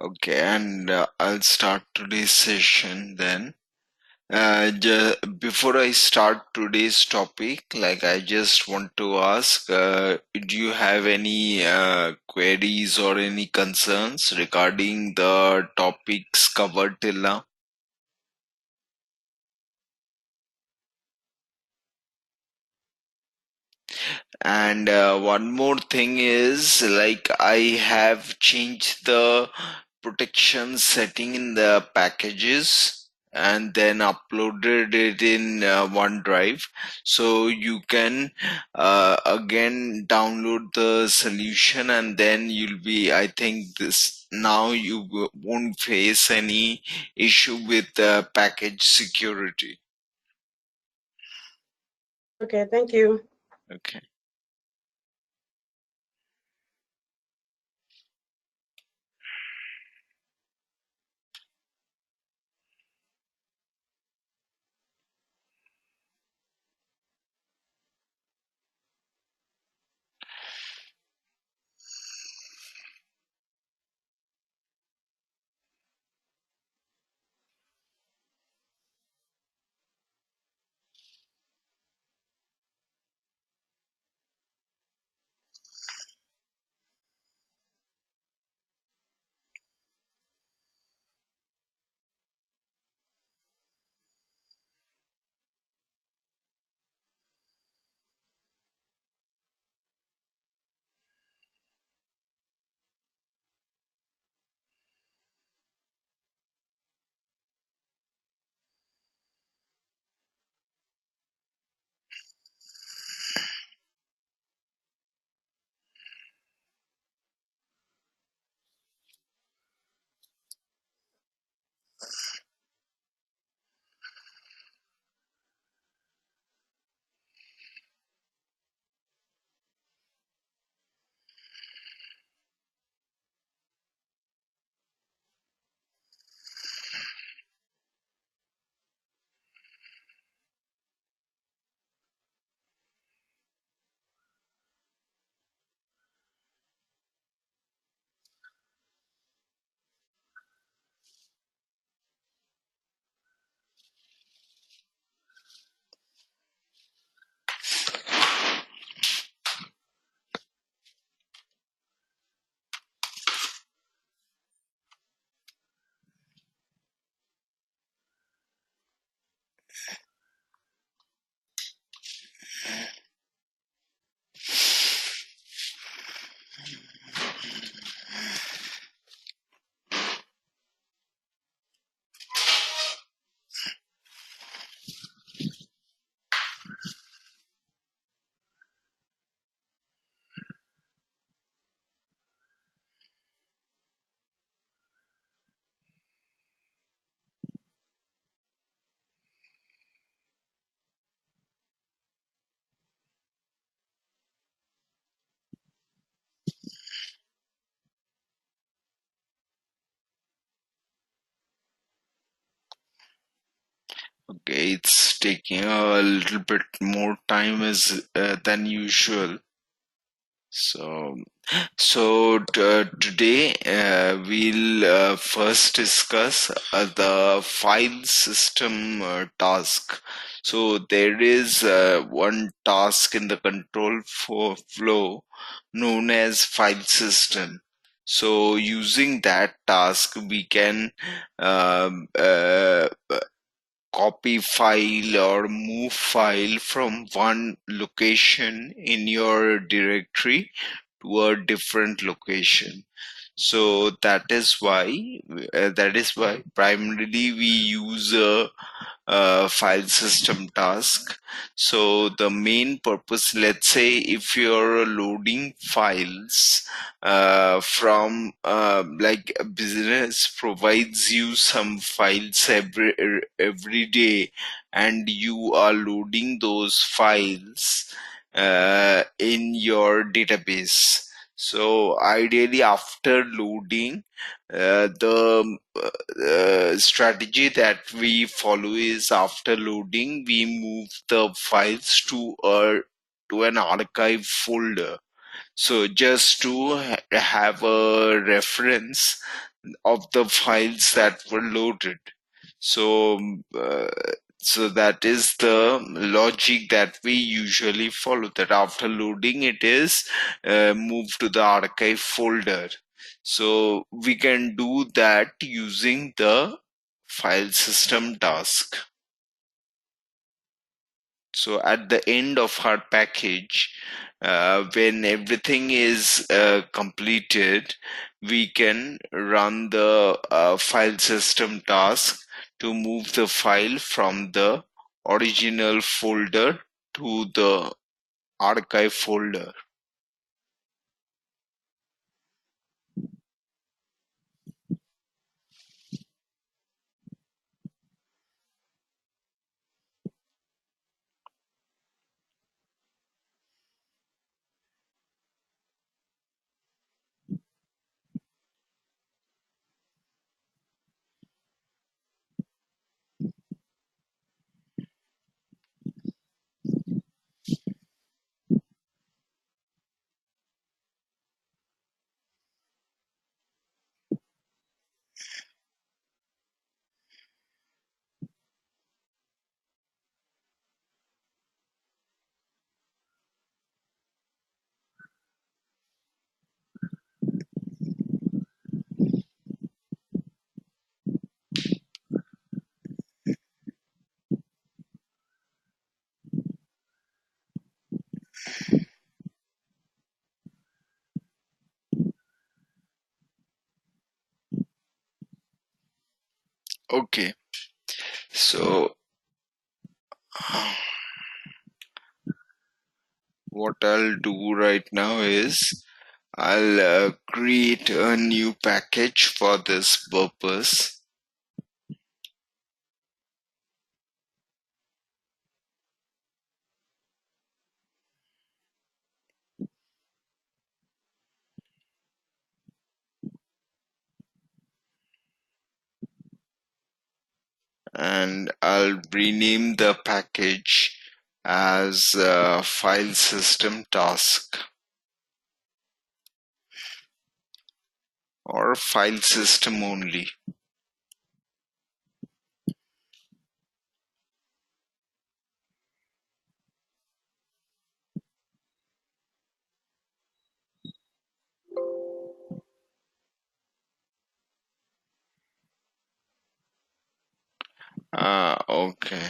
Okay, and I'll start today's session then. Before I start today's topic, I just want to ask, do you have any queries or any concerns regarding the topics covered till now? And one more thing is, I have changed the protection setting in the packages and then uploaded it in OneDrive. So you can again download the solution, and then I think this now you won't face any issue with package security. Okay, thank you. Okay. Okay, it's taking a little bit more time than usual. So today we'll first discuss the file system task. So there is one task in the control flow known as file system. So using that task, we can um, uh, copy file or move file from one location in your directory to a different location. So that is why primarily we use a file system task. So the main purpose, let's say if you're loading files from like a business provides you some files every day, and you are loading those files in your database. So ideally after loading, the strategy that we follow is after loading, we move the files to an archive folder. So just to have a reference, of the files that were loaded. So, so that is the logic that we usually follow, that after loading it is moved to the archive folder. So we can do that using the file system task. So at the end of our package, when everything is completed, we can run the file system task to move the file from the original folder to the archive folder. Okay, so what I'll do right now is I'll create a new package for this purpose. And I'll rename the package as file system task or file system only. Okay.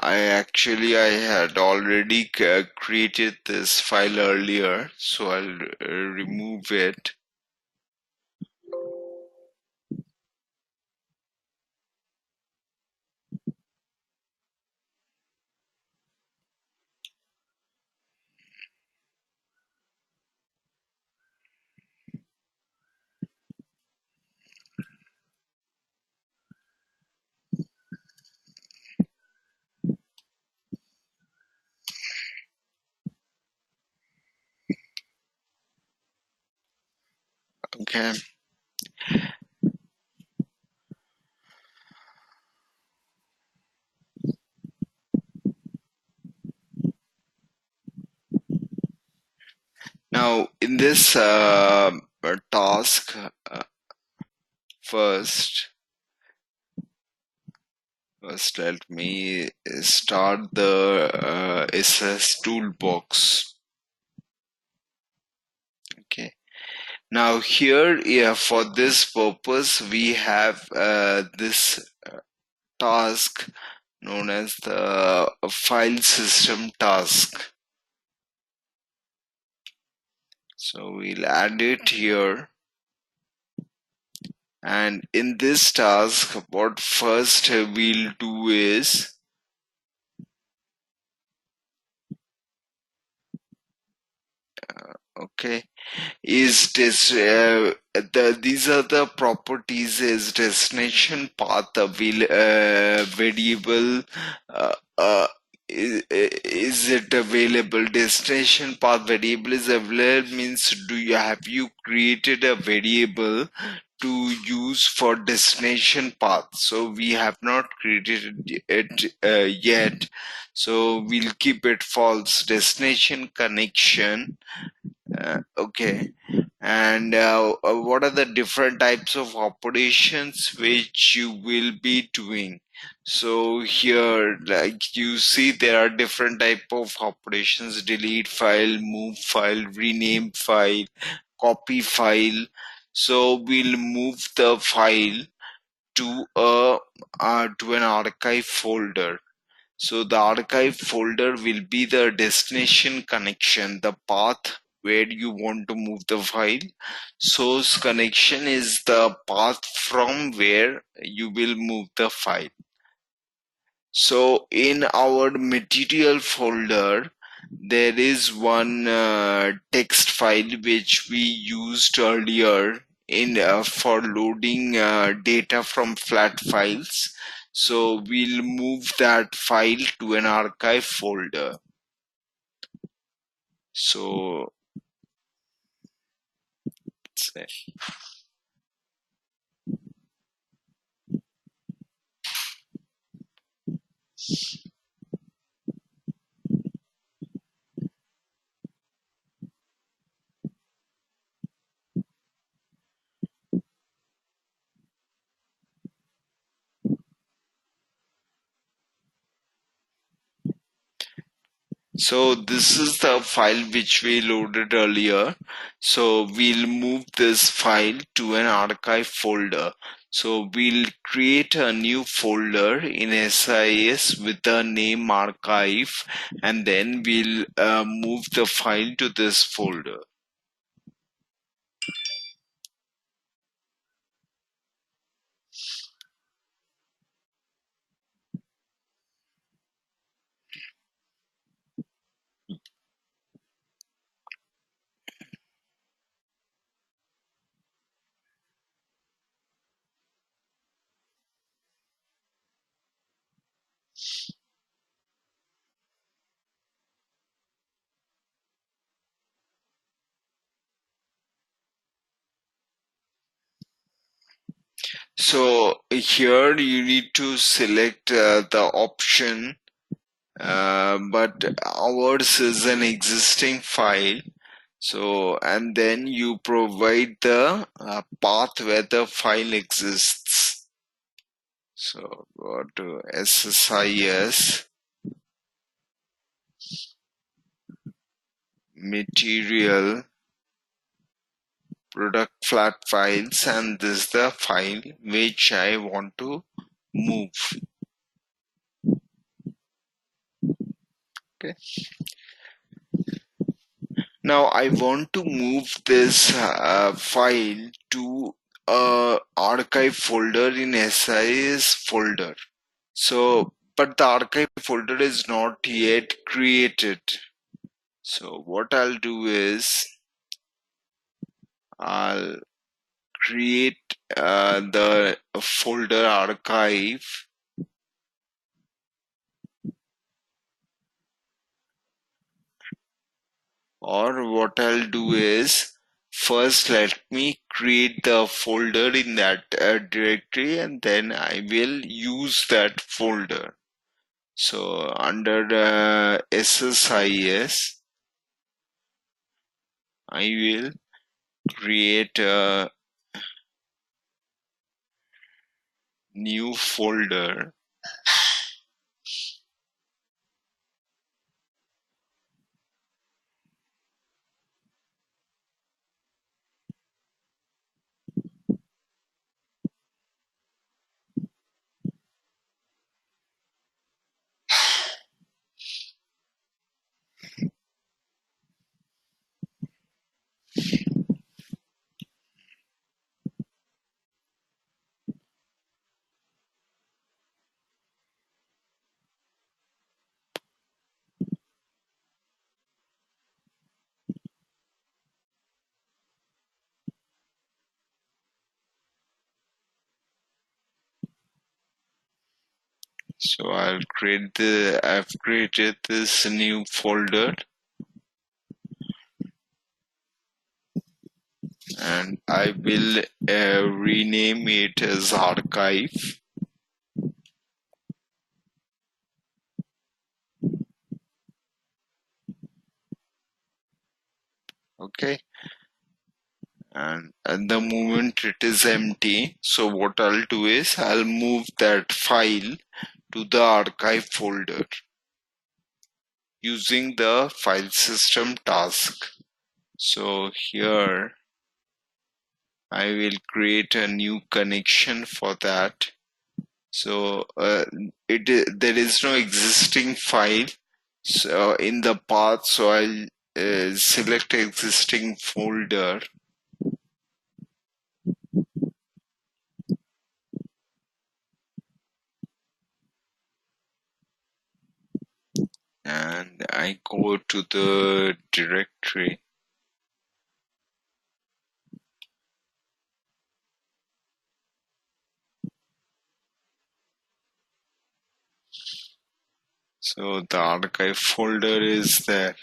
I had already created this file earlier, so I'll remove it. Okay. Now in this task, first let me start the SS toolbox. Okay. Now here, yeah, for this purpose, we have this task known as the file system task. So we'll add it here. And in this task, what first we'll do is okay, is this these are the properties is destination path variable, uh, uh, is it available? Destination path variable is available means have you created a variable to use for destination path? So we have not created it yet, so we'll keep it false. Destination connection, okay, and what are the different types of operations which you will be doing. So here, like you see, there are different type of operations: delete file, move file, rename file, copy file. So we'll move the file to to an archive folder. So the archive folder will be the destination connection, the path where you want to move the file. Source connection is the path from where you will move the file. So in our material folder, there is one text file which we used earlier in for loading data from flat files. So we'll move that file to an archive folder. So So this is the file which we loaded earlier. So we'll move this file to an archive folder. So we'll create a new folder in SIS with the name archive, and then we'll move the file to this folder. So here you need to select the option, but ours is an existing file. So, and then you provide the path where the file exists. So go to SSIS, material, product flat files, and this is the file which I want to move. Okay. Now I want to move this file to a archive folder in SIS folder. So, but the archive folder is not yet created. So what I'll do is I'll create the folder archive, or what I'll do is first let me create the folder in that directory, and then I will use that folder. So under the SSIS, I will create a new folder. So I've created this new folder, and I will rename it as archive. Okay. and the moment it is empty, so what I'll do is I'll move that file to the archive folder using the file system task. So here I will create a new connection for that. So there is no existing file so in the path, so I'll select existing folder, and I go to the directory. So the archive folder is there.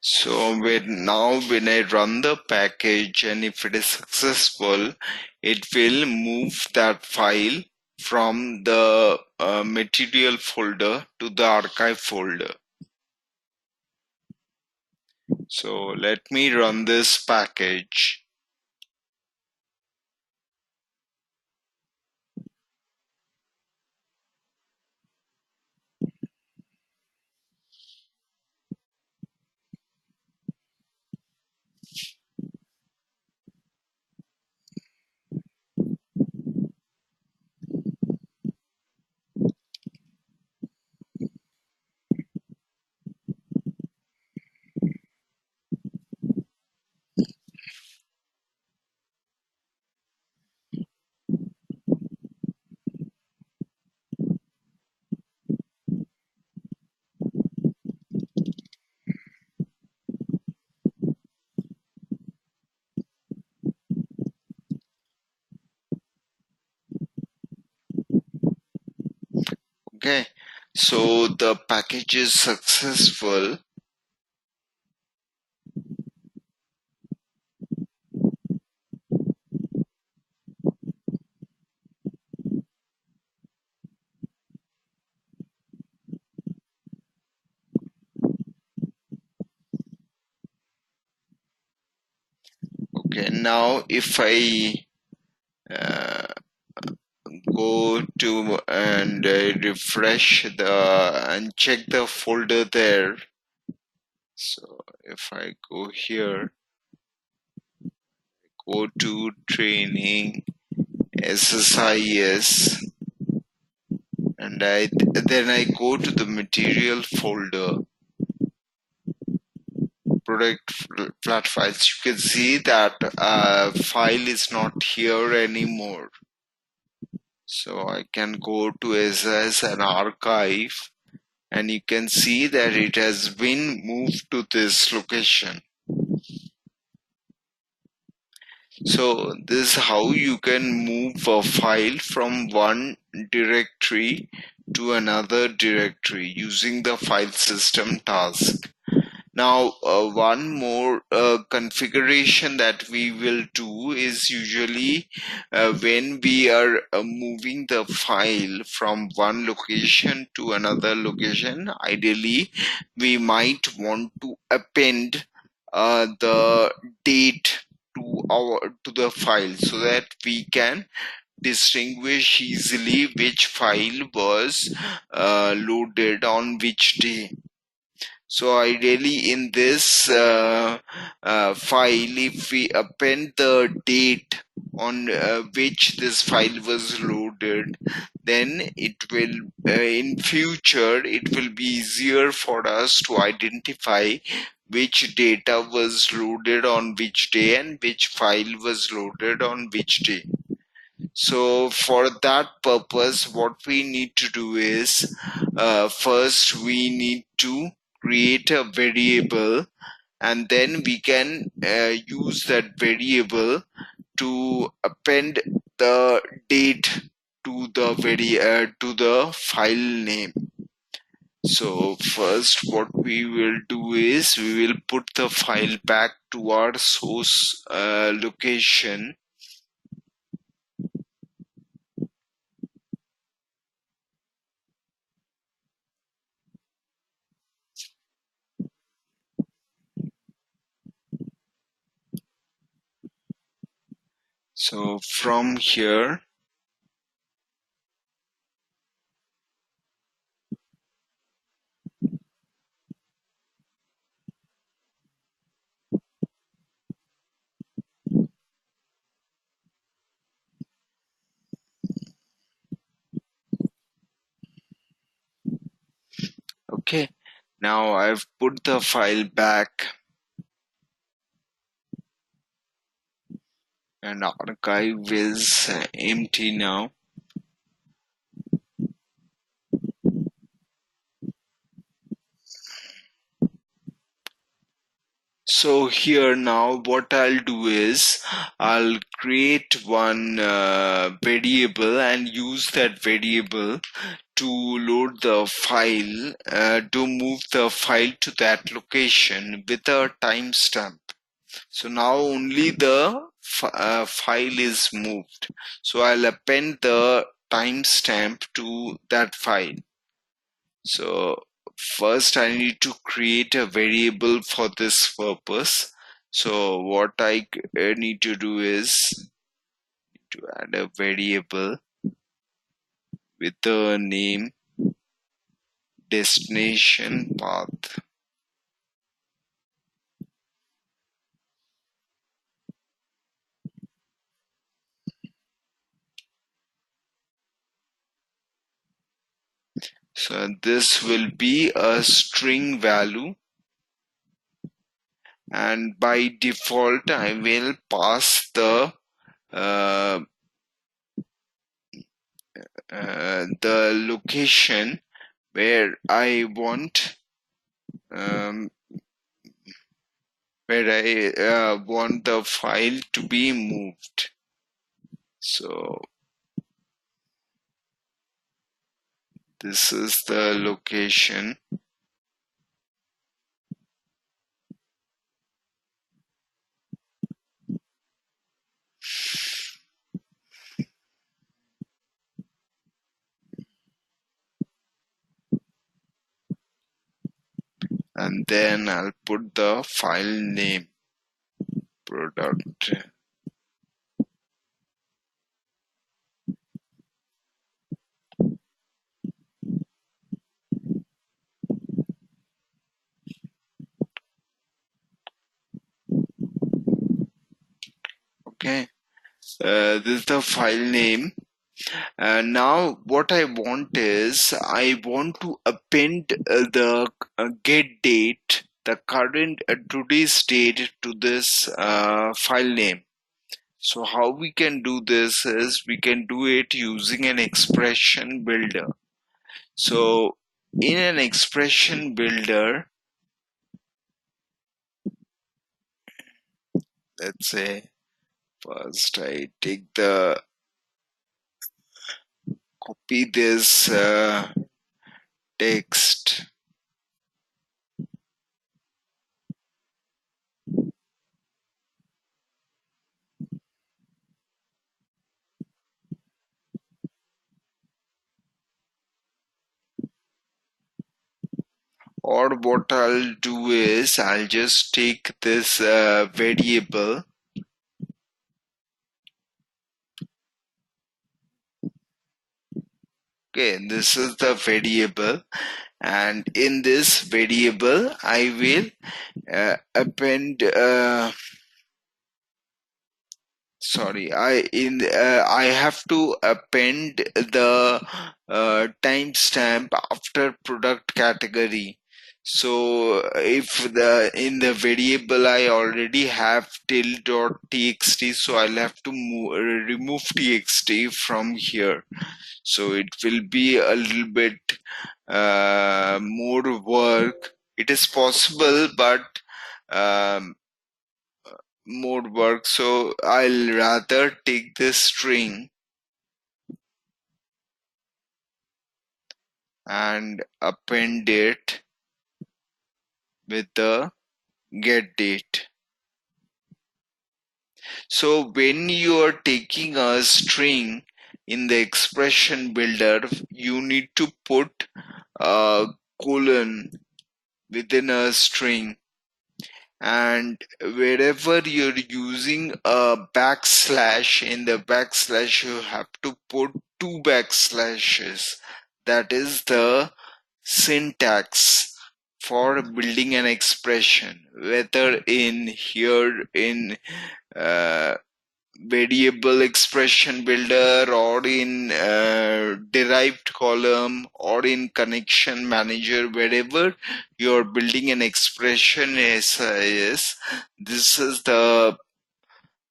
So when I run the package, and if it is successful, it will move that file from the material folder to the archive folder. So let me run this package. Okay, so the package is successful. Okay, now if I uh, go to and refresh and check the folder there. So if I go here, go to training SSIS, and then I go to the material folder, product flat files. You can see that file is not here anymore. So I can go to SSAS and archive, and you can see that it has been moved to this location. So this is how you can move a file from one directory to another directory using the file system task. Now, one more configuration that we will do is usually when we are moving the file from one location to another location, ideally we might want to append the date to the file so that we can distinguish easily which file was loaded on which day. So ideally in this file, if we append the date on which this file was loaded, then it will in future it will be easier for us to identify which data was loaded on which day and which file was loaded on which day. So for that purpose, what we need to do is first we need to create a variable, and then we can use that variable to append the date to the file name. So first what we will do is we will put the file back to our source location. So from here, okay, now I've put the file back and archive is empty now. So here now what I'll do is I'll create one variable and use that variable to load the file, to move the file to that location with a timestamp. So now only the file is moved. So I'll append the timestamp to that file. So first I need to create a variable for this purpose. So what I need to do is to add a variable with the name destination path. So this will be a string value, and by default I will pass the location where I want the file to be moved. So this is the location. And then I'll put the file name product. Okay, this is the file name. Now what I want is I want to append the get date, the current today's date to this file name. So how we can do this is we can do it using an expression builder. So in an expression builder, let's say first I take the copy this text, or what I'll do is I'll just take this variable. Okay, this is the variable, and in this variable I will append I have to append the timestamp after product category. So if in the variable I already have till.txt, so I'll have to remove txt from here. So it will be a little bit more work. It is possible, but um, more work. So I'll rather take this string and append it with the get date. So when you are taking a string in the expression builder, you need to put a colon within a string, and wherever you're using a backslash, in the backslash you have to put two backslashes. That is the syntax for building an expression, whether in here in uh, variable expression builder, or in derived column, or in connection manager. Wherever you're building an expression SIS, this is the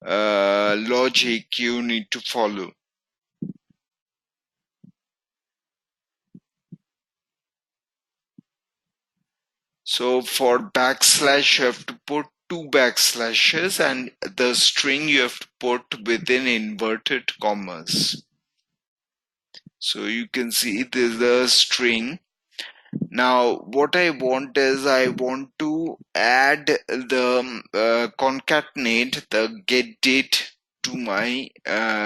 logic you need to follow. So for backslash you have to put two backslashes, and the string you have to put within inverted commas. So you can see this is a string. Now what I want is, I want to add the concatenate the get date to my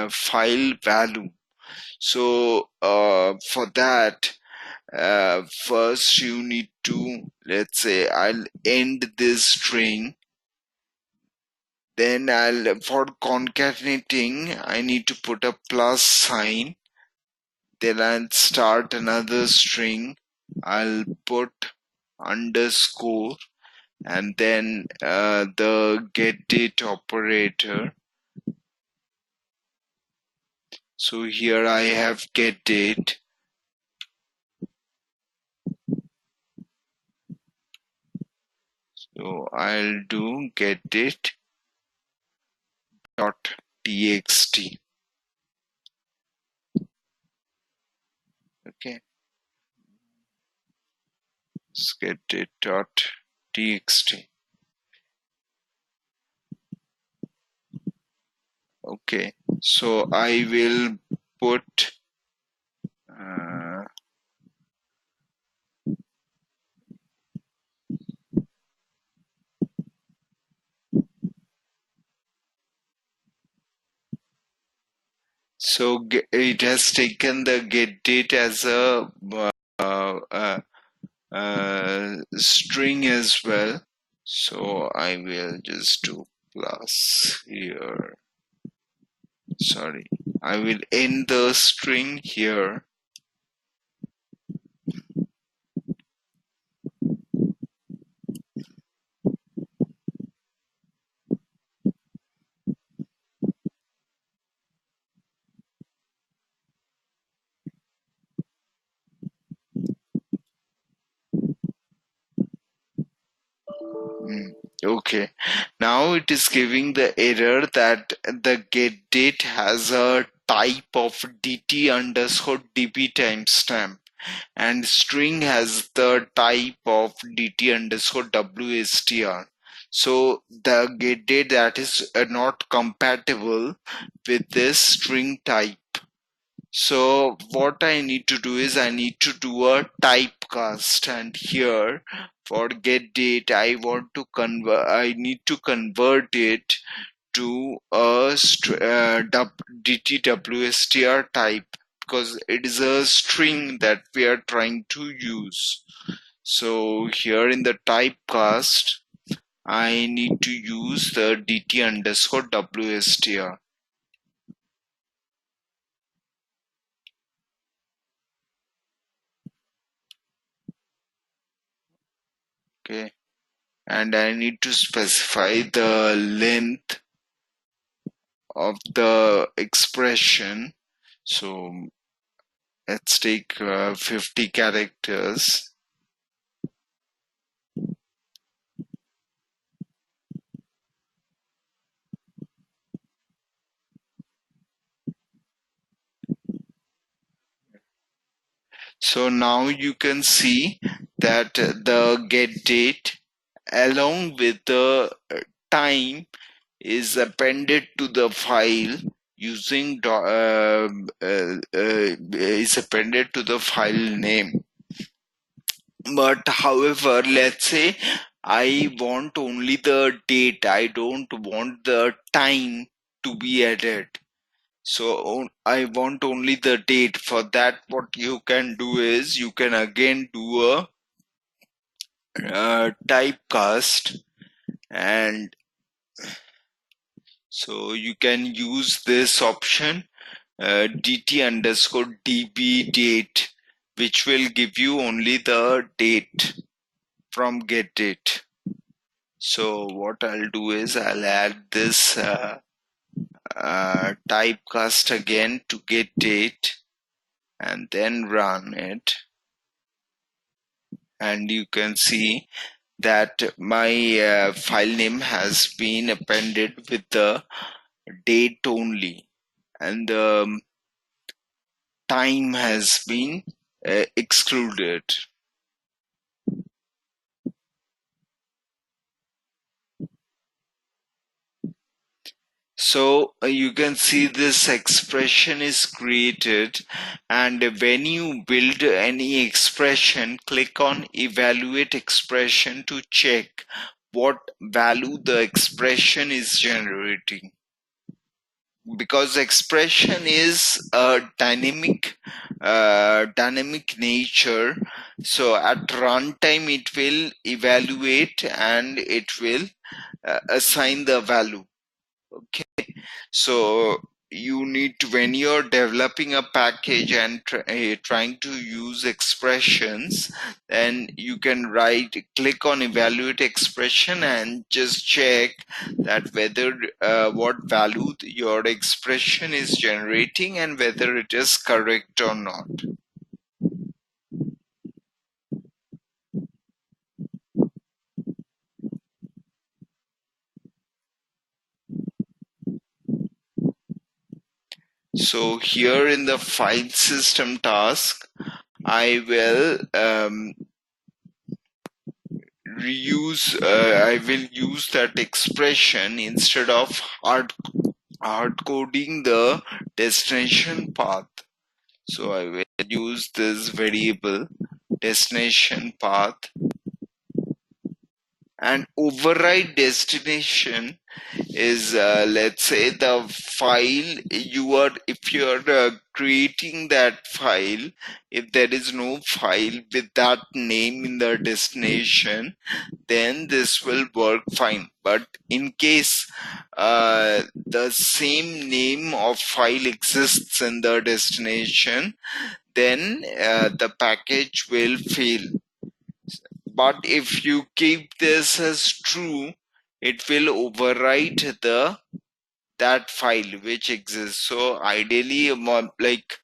file value. So for that, first you need to, let's say I'll end this string, then for concatenating I need to put a plus sign, then I'll start another string, I'll put underscore, and then the get date operator. So here I have get date. So I'll do get date dot txt. Okay, let's get date dot txt. Okay, so I will put so it has taken the get date as a string as well. So I will just do plus here. Sorry, I will end the string here. Okay, now it is giving the error that the get date has a type of dt underscore db timestamp, and string has the type of dt underscore wstr. So the get date that is not compatible with this string type. So what I need to do is, I need to do a typecast, and here for get date I want to convert, I need to convert it to a DTWSTR type, because it is a string that we are trying to use. So here in the typecast I need to use the DT underscore WSTR. Okay, and I need to specify the length of the expression. So let's take 50 characters. So now you can see that the get date along with the time is appended to the file using is appended to the file name. But however, let's say I want only the date, I don't want the time to be added. So I want only the date. For that, what you can do is, you can again do a typecast, And so you can use this option, dt underscore db date, which will give you only the date from get date. So what I'll do is I'll add this typecast again to get date and then run it, and you can see that my file name has been appended with the date only, and the time has been excluded. So you can see this expression is created, and when you build any expression, click on evaluate expression to check what value the expression is generating. Because expression is a dynamic nature, so at runtime it will evaluate and it will assign the value. Okay, so you need to, when you're developing a package and trying to use expressions, then you can click on evaluate expression and just check that whether what value your expression is generating and whether it is correct or not. So here in the file system task, I will I will use that expression instead of hard coding the destination path. So I will use this variable destination path and override destination is let's say the file if you are creating that file, if there is no file with that name in the destination, then this will work fine. But in case the same name of file exists in the destination, then the package will fail. But if you keep this as true, it will overwrite that file which exists. So ideally, like,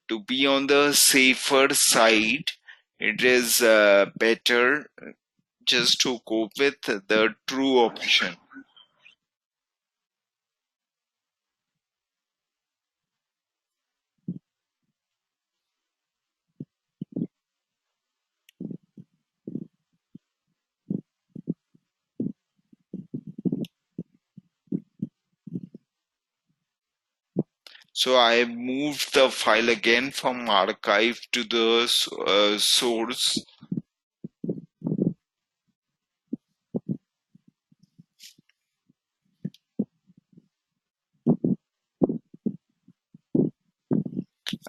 to be on the safer side, it is better just to go with the true option. So I moved the file again from archive to the source.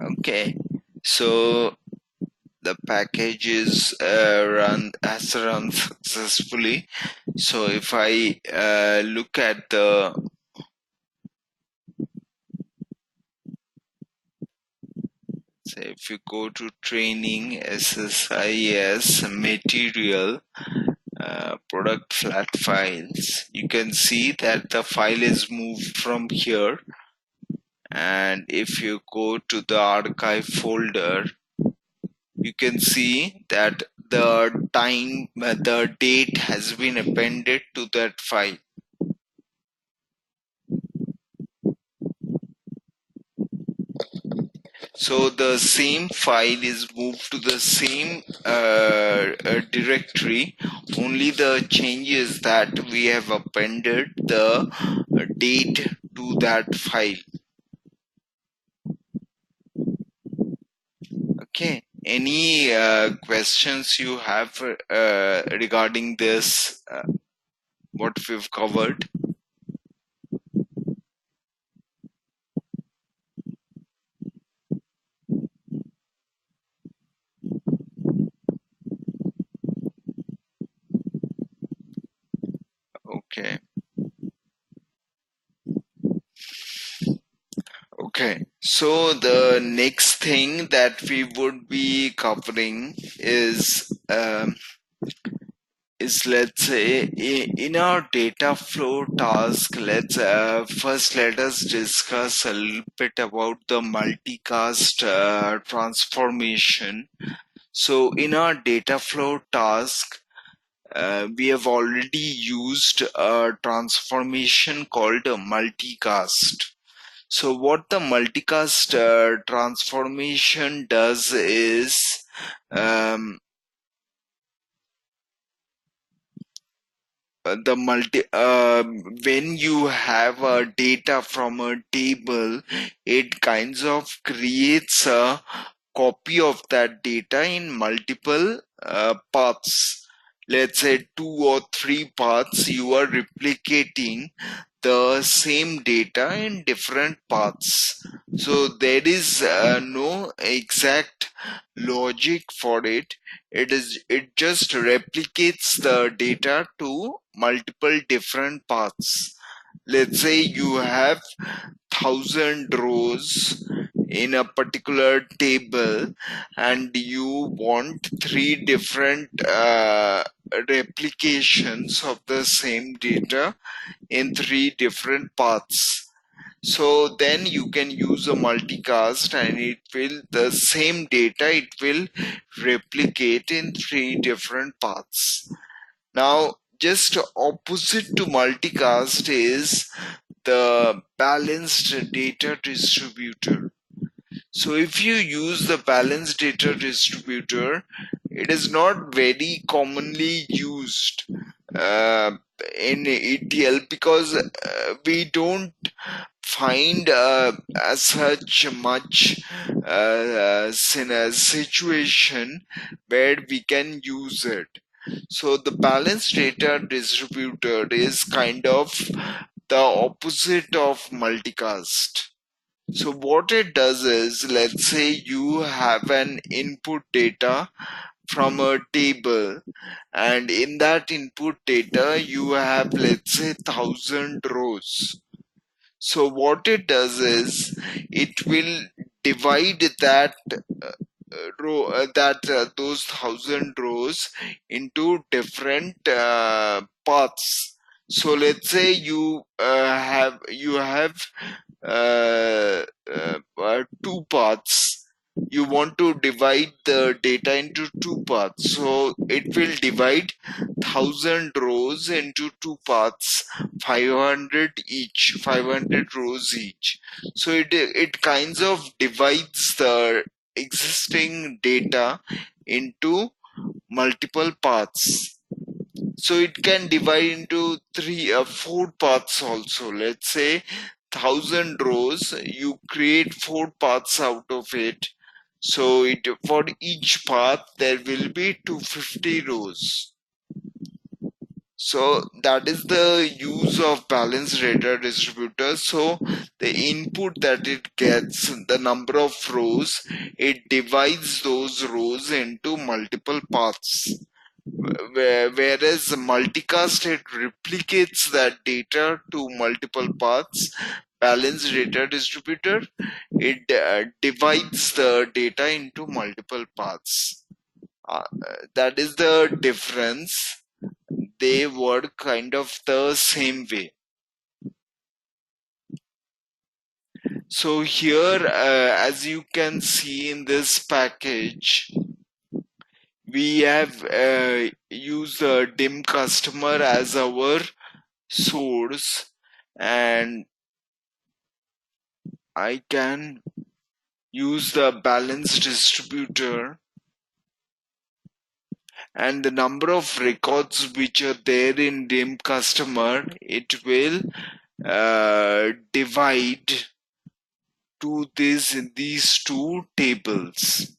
Okay, so the package is run successfully. So if I look at the, say if you go to training SSAS material product flat files, you can see that the file is moved from here, and if you go to the archive folder, you can see that the date has been appended to that file. So the same file is moved to the same directory, only the change is that we have appended the date to that file. Okay, any questions you have regarding this, what we've covered? Okay. Okay. So the next thing that we would be covering is let's say in our data flow task, let's first let us discuss a little bit about the multicast transformation. So in our data flow task, we have already used a transformation called a multicast. So what the multicast transformation does is, um, the multi when you have data from a table, it kinds of creates a copy of that data in multiple paths. Let's say 2 or 3 paths, you are replicating the same data in different paths. So there is no exact logic for it. It just replicates the data to multiple different paths. Let's say you have 1,000 rows in a particular table, and you want 3 different replications of the same data in 3 different paths. So then you can use a multicast, and it will the same data, it will replicate in 3 different paths. Now just opposite to multicast is the balanced data distributor. So if you use the balanced data distributor, it is not very commonly used uh, in ETL, because we don't find as such much in a situation where we can use it. So the balanced data distributor is kind of the opposite of multicast. So what it does is, let's say you have an input data from a table, and in that input data you have, let's say, 1,000 rows. So what it does is, it will divide that those 1,000 rows into different paths. So let's say you have 2 paths. You want to divide the data into 2 paths, so it will divide 1,000 rows into 2 paths, 500 each, 500 rows each. So it kinds of divides the existing data into multiple paths. So it can divide into 4 paths also. Let's say 1,000 rows, you create 4 paths out of it. So for each path there will be 250 rows. So that is the use of balanced data distributor. So the input that it gets, the number of rows, it divides those rows into multiple paths. Whereas multicast, it replicates that data to multiple paths. Balanced data distributor, it divides the data into multiple paths. That is the difference. They work kind of the same way. So here, as you can see in this package, we have used a dim customer as our source, and I can use the balance distributor, and the number of records which are there in dim customer, it will divide to these 2 tables.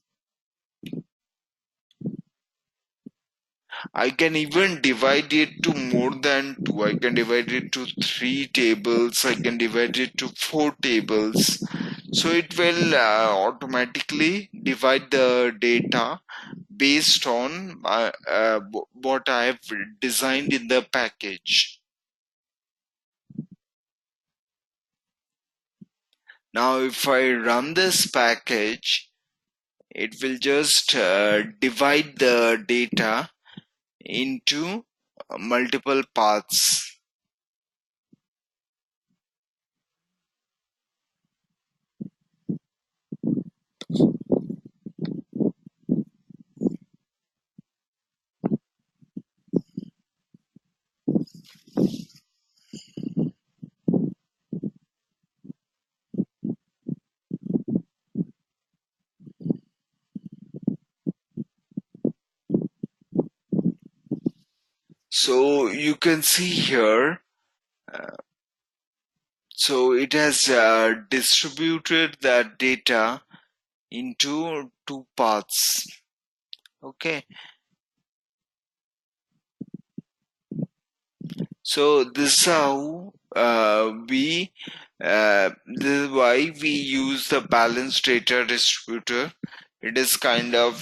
I can even divide it to more than 2. I can divide it to 3 tables. I can divide it to 4 tables. So it will automatically divide the data based on what I have designed in the package. Now if I run this package, it will just divide the data into multiple paths. So you can see here, so it has distributed that data into two paths. Okay, so this is how this is why we use the balanced data distributor. It is kind of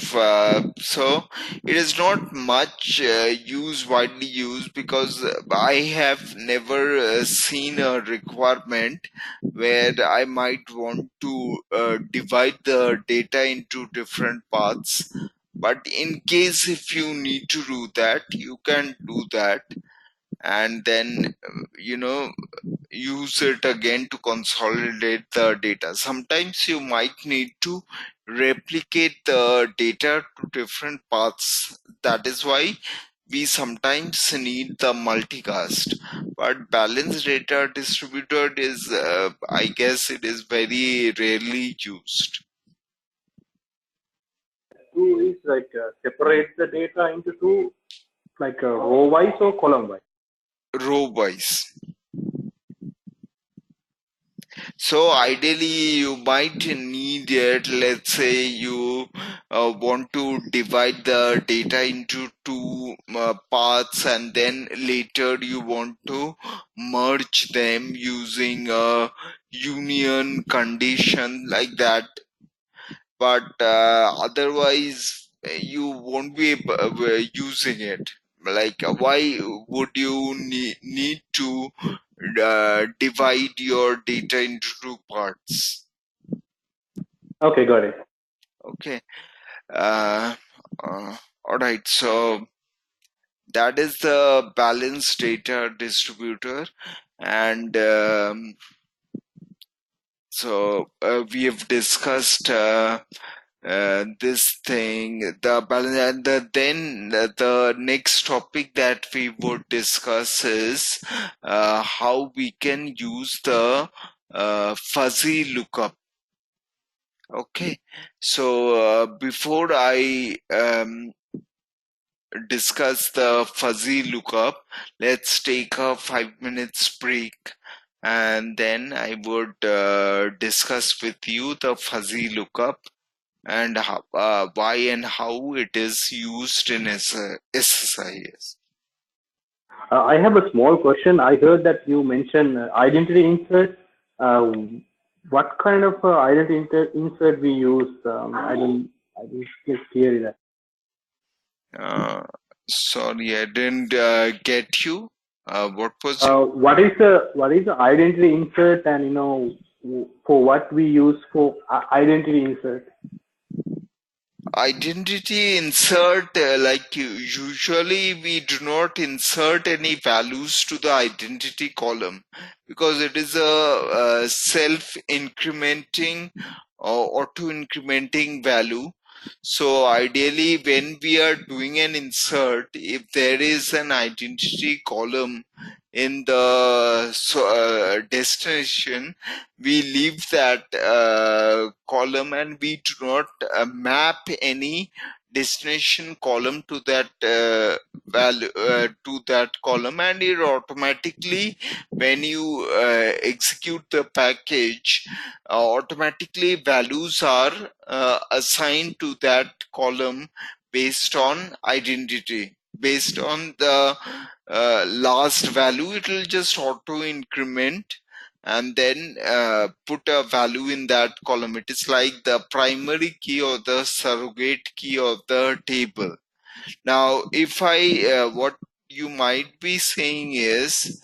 so it is not much widely used, because I have never seen a requirement where I might want to divide the data into different paths. But in case if you need to do that, you can do that, and then use it again to consolidate the data. Sometimes you might need to replicate the data to different paths. That is why we sometimes need the multicast. But balanced data distributor is, I guess, it is very rarely used. Do is like separate the data into two, like row wise or column wise. Row wise. So ideally, you might need it. Let's say you want to divide the data into two parts, and then later you want to merge them using a union condition like that. But otherwise, you won't be using it. Like, why would you need to divide your data into two parts? Okay, got it. Okay. Uh, all right. So that is the balanced data distributor, and so we have discussed this thing, the balance, and then the next topic that we would discuss is how we can use the fuzzy lookup. Okay, so before I discuss the fuzzy lookup, let's take a 5 minutes break, and then I would discuss with you the fuzzy lookup and how, why and how it is used in SSIS. I have a small question. I heard that you mentioned identity insert. Uh, what kind of identity insert we use? I didn't get clear that. Uh, Sorry, I didn't get you. What was What is the identity insert, and for what we use for identity insert? identity insert? Like usually we do not insert any values to the identity column, because it is a self-incrementing or auto-incrementing value. So ideally, when we are doing an insert, if there is an identity column in the destination, we leave that column, and we do not map any destination column to that value to that column, and it automatically, when you execute the package, automatically values are assigned to that column based on identity. Based on the last value, it will just auto increment and then put a value in that column. It is like the primary key or the surrogate key of the table. Now, if what you might be saying is,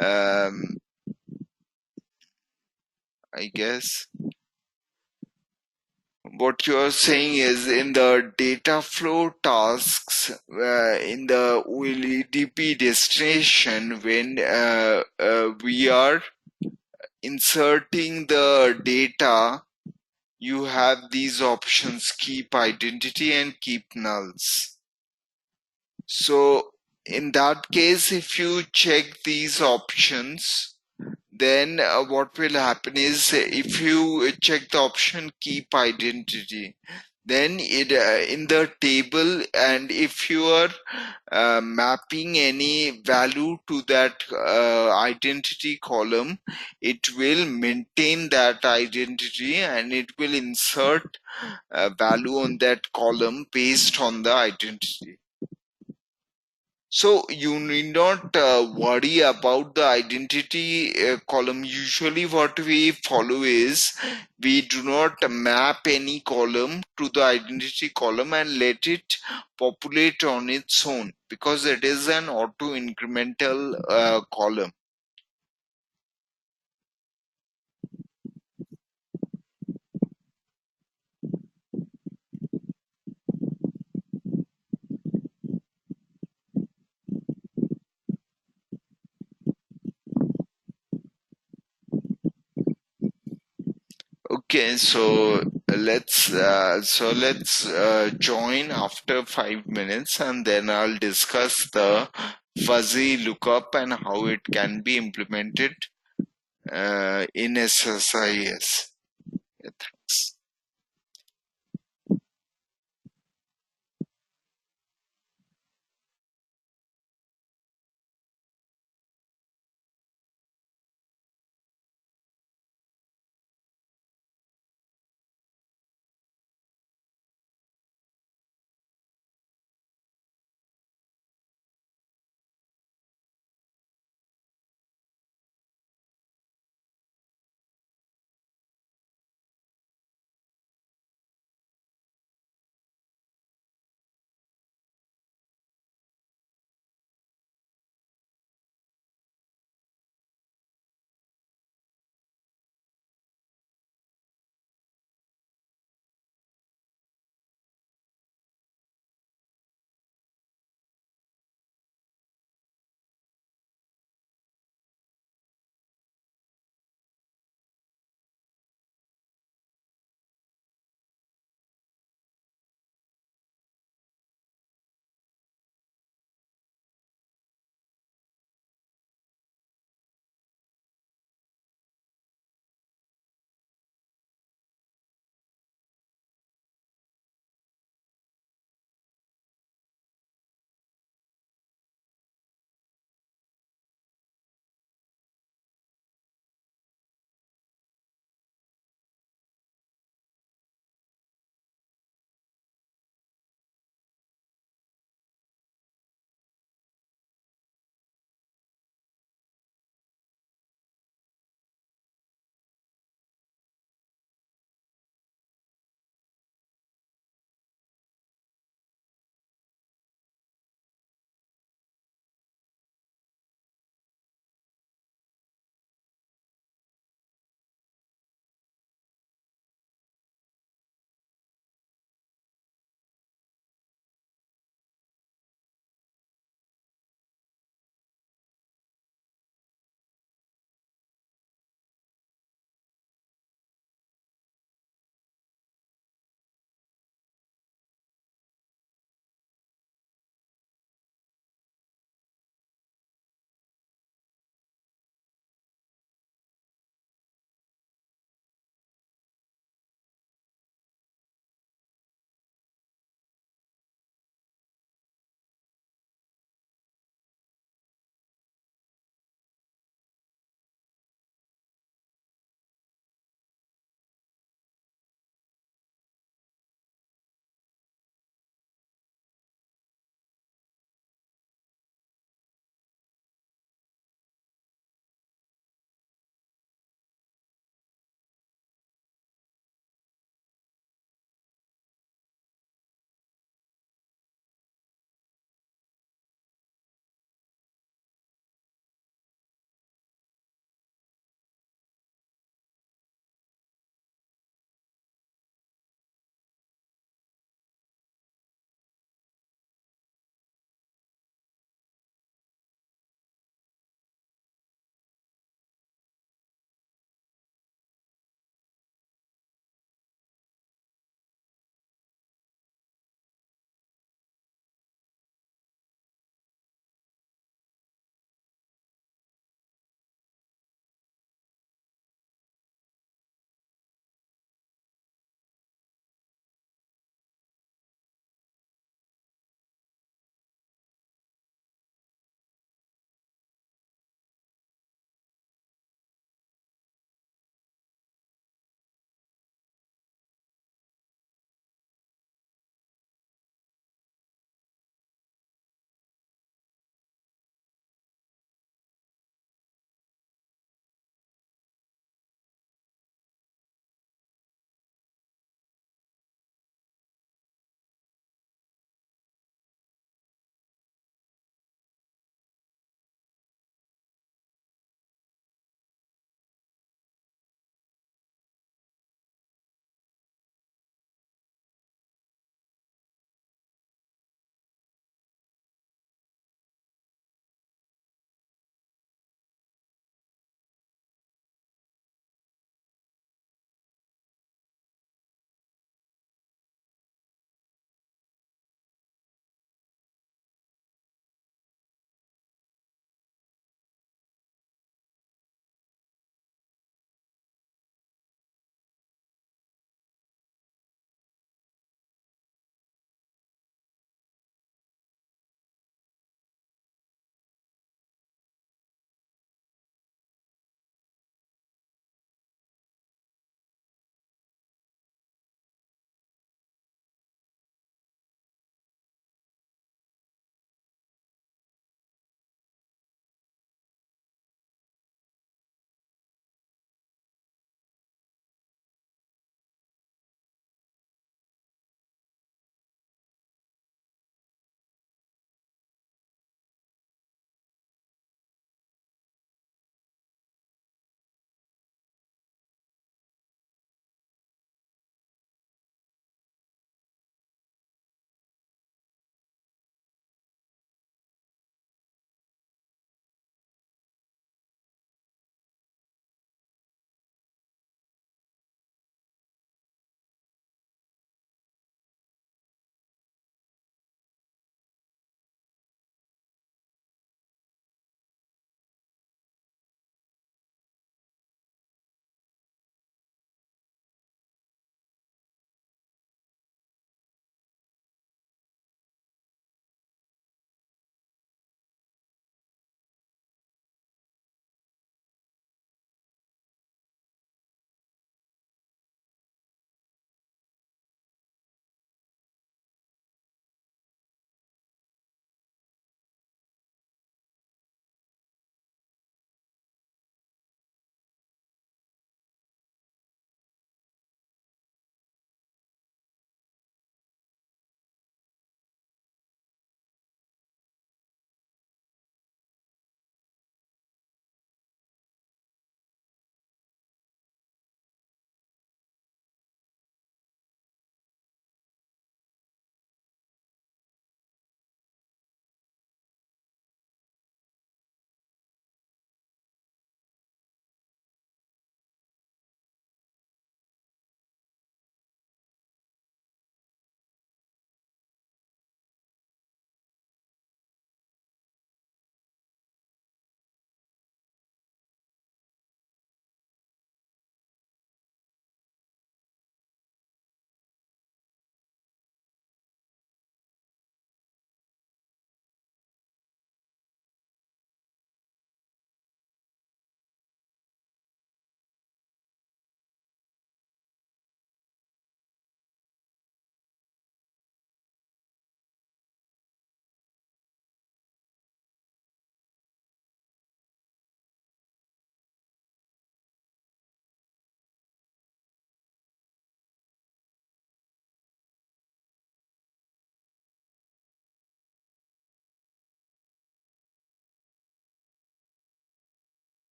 um, I guess. What you are saying is in the data flow tasks in the OLEDP destination, when we are inserting the data, you have these options: keep identity and keep nulls. So in that case, if you check these options, then what will happen is, if you check the option keep identity, then in the table, and if you are mapping any value to that identity column, it will maintain that identity and it will insert a value on that column based on the identity. So you need not worry about the identity column. Usually what we follow is, we do not map any column to the identity column and let it populate on its own, because it is an auto incremental column. Okay, so let's join after 5 minutes, and then I'll discuss the fuzzy lookup and how it can be implemented in SSIS. Yeah, thanks.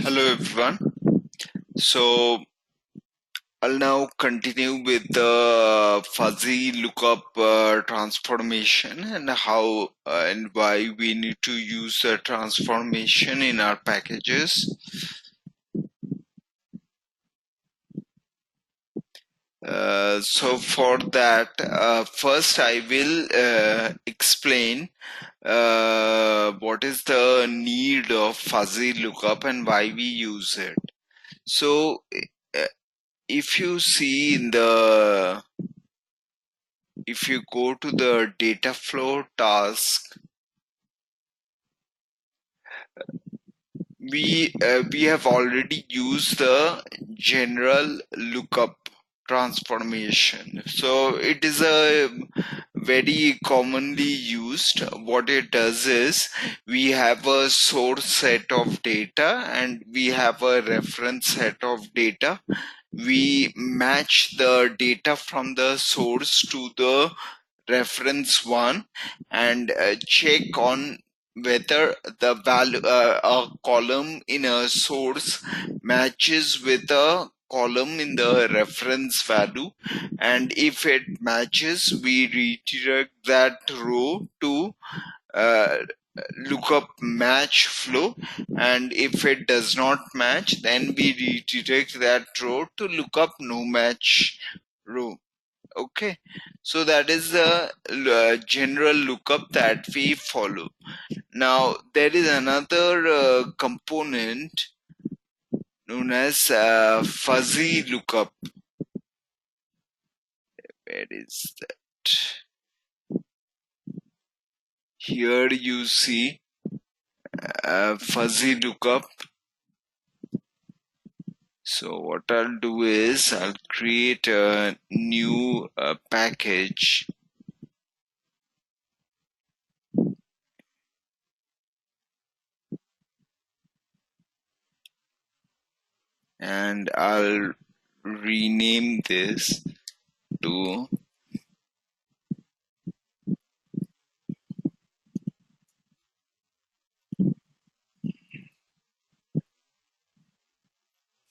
Hello everyone. So I'll now continue with the fuzzy lookup transformation and how and why we need to use the transformation in our packages. So for that, first I will explain what is the need of fuzzy lookup and why we use it. So uh, if you see if you go to the data flow task, we have already used the general lookup transformation. So it is a very commonly used. What it does is we have a source set of data and we have a reference set of data. We match the data from the source to the reference one and check on whether the value a column in a source matches with a column in the reference value, and if it matches we redirect that row to uh, lookup match flow, and if it does not match then we redirect that row to lookup no match row. Okay, so that is the general lookup that we follow. Now there is another component known as fuzzy lookup. Where is that? Here you see fuzzy lookup. So what I'll do is I'll create a new package, and I'll rename this to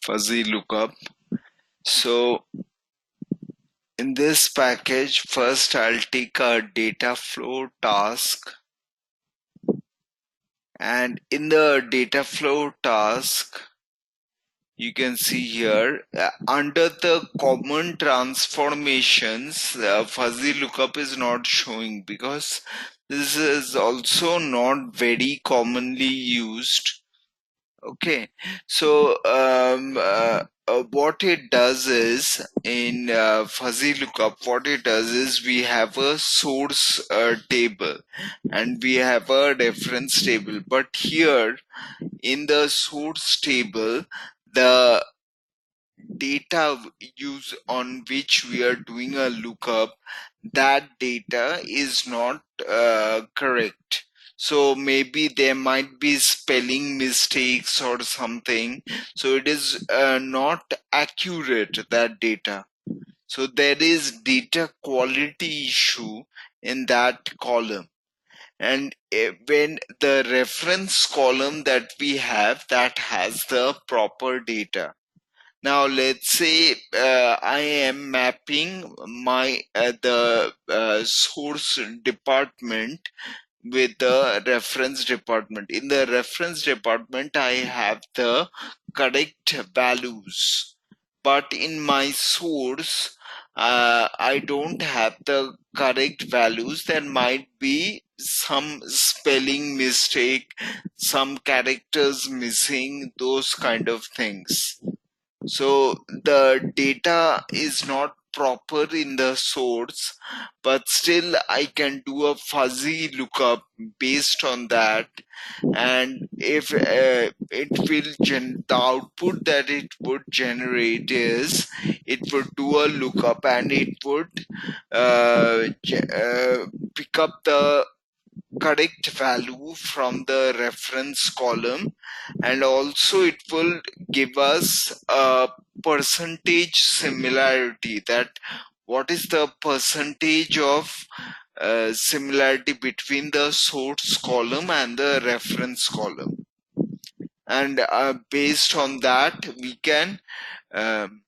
fuzzy lookup. So in this package, first I'll take a data flow task, and in the data flow task you can see here under the common transformations fuzzy lookup is not showing because this is also not very commonly used. Okay, so what it does is in fuzzy lookup, what it does is we have a source table and we have a reference table. But here in the source table, the data use on which we are doing a lookup, that data is not correct. So maybe there might be spelling mistakes or something. So it is not accurate, that data. So there is data quality issue in that column. And when the reference column that we have that has the proper data. Now let's say I am mapping my the source department with the reference department. In the reference department, I have the correct values, but in my source, I don't have the correct values. There might be some spelling mistake, some characters missing, those kind of things. So the data is not proper in the source, but still I can do a fuzzy lookup based on that. And if it will the output that it would generate is it would do a lookup and it would pick up the correct value from the reference column, and also it will give us a percentage similarity, that what is the percentage of similarity between the source column and the reference column. and based on that we can um,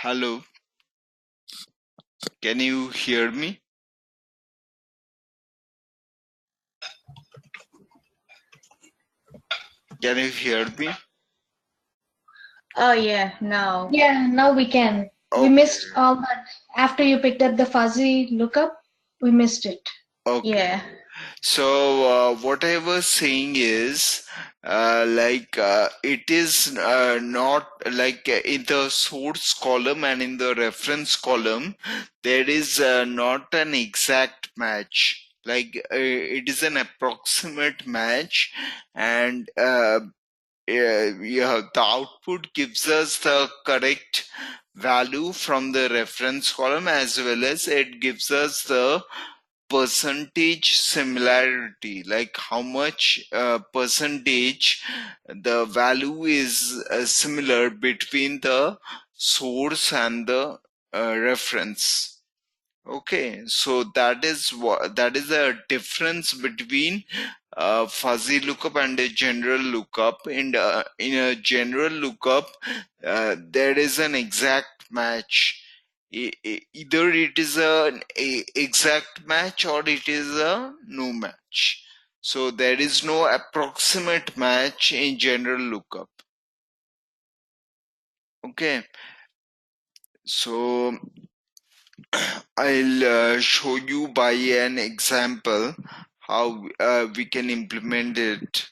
hello, can you hear me? Can you hear me? Oh yeah, now. Yeah, now we can. We Okay, missed all that. After you picked up the fuzzy lookup, we missed it. okay. Yeah. So what I was saying is, it is not like in the source column and in the reference column, there is not an exact match. Like it is an approximate match, and yeah, the output gives us the correct value from the reference column, as well as it gives us the percentage similarity, like how much percentage the value is similar between the source and the reference. Okay, so that is what, that is a difference between fuzzy lookup and a general lookup. In a general lookup, there is an exact match. Either it is a exact match or it is a no match. So there is no approximate match in general lookup. Okay, so I'll show you by an example how we can implement it.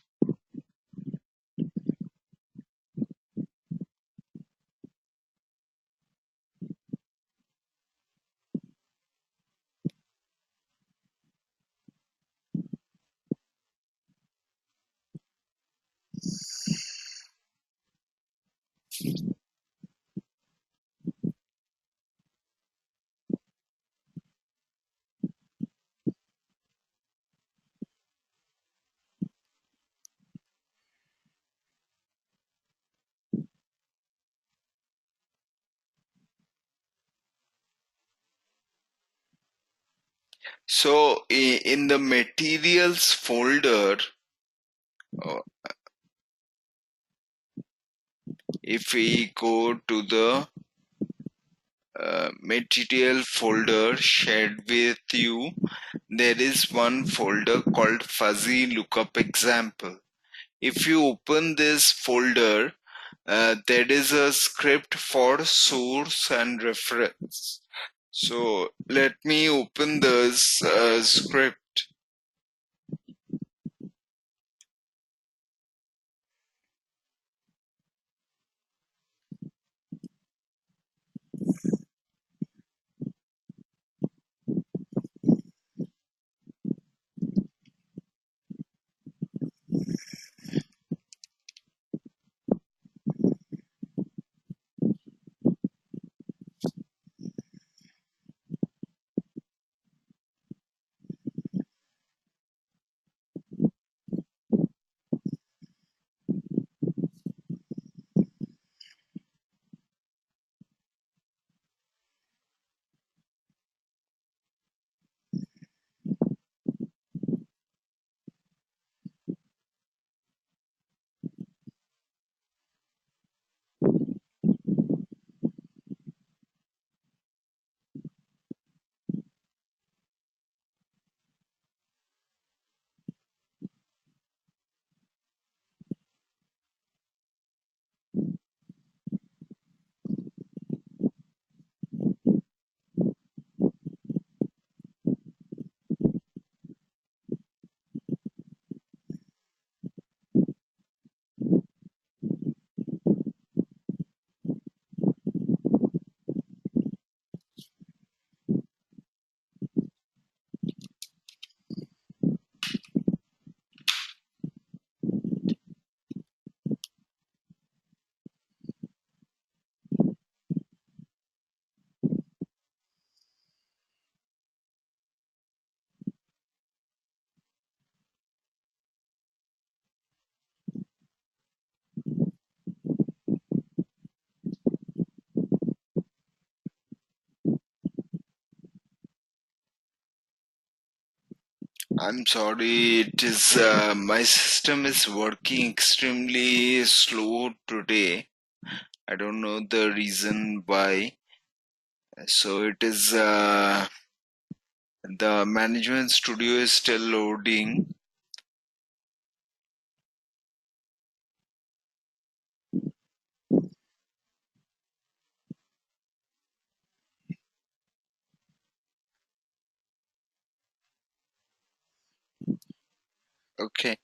So in the materials folder, uh, if we go to the material folder shared with you, there is one folder called fuzzy lookup example. If you open this folder, there is a script for source and reference. So let me open this script. I'm sorry, it is my system is working extremely slow today. I don't know the reason why. So it is the management studio is still loading. Okay.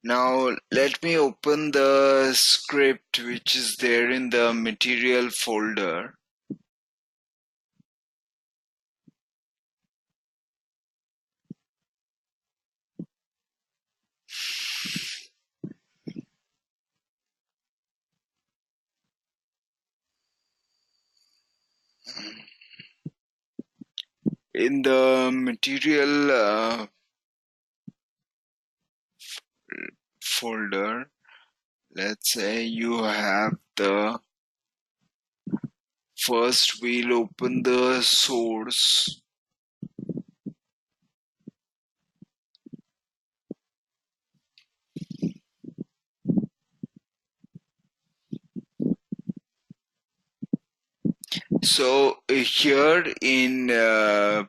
Now let me open the script which is there in the material folder. In the material folder, let's say you have the first, we'll open the source. So here in the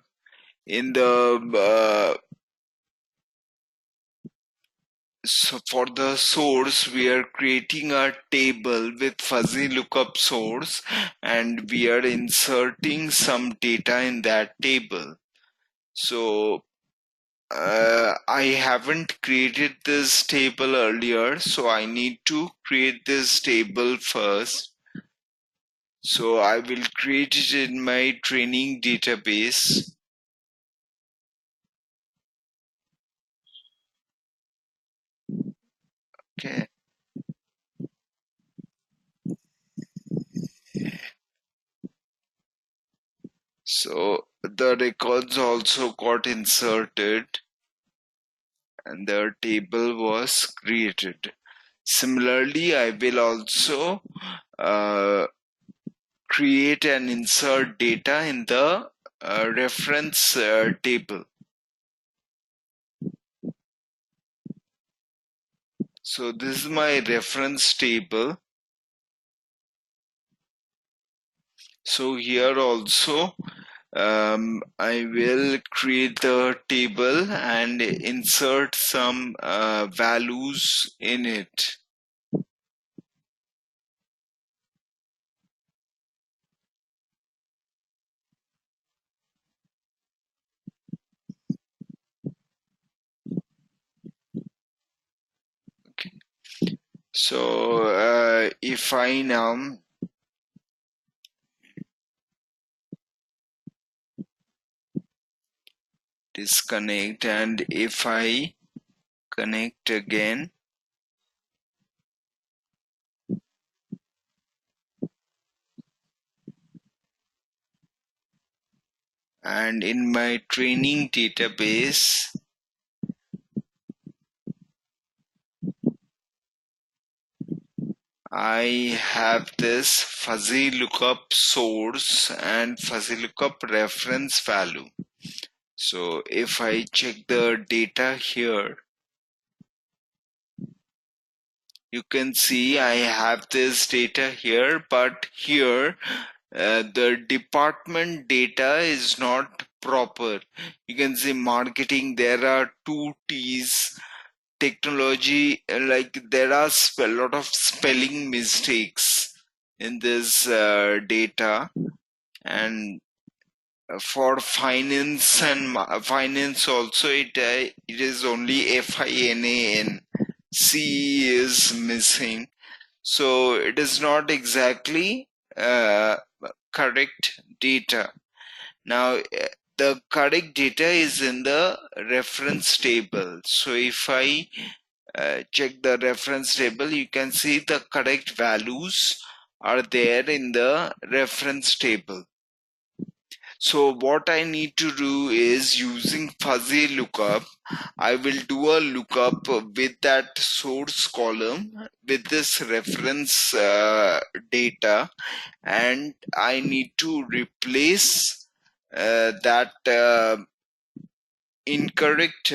so for the source, we are creating a table with fuzzy lookup source, and we are inserting some data in that table. So I haven't created this table earlier, so I need to create this table first. So I will create it in my training database. Okay. So the records also got inserted and the table was created. Similarly, I will also create and insert data in the reference table. So this is my reference table. So here also I will create the table and insert some values in it. Okay. So if I now disconnect and if I connect again, and in my training database I have this fuzzy lookup source and fuzzy lookup reference value. So if I check the data here, you can see I have this data here, but here the department data is not proper. You can see marketing, there are two T's, technology, like there are a lot of spelling mistakes in this data, and for finance and finance also it is only FINAN, C is missing, so it is not exactly uh, correct data. Now the correct data is in the reference table. So if I check the reference table, you can see the correct values are there in the reference table. So what I need to do is, using fuzzy lookup, I will do a lookup with that source column with this reference data, and I need to replace that incorrect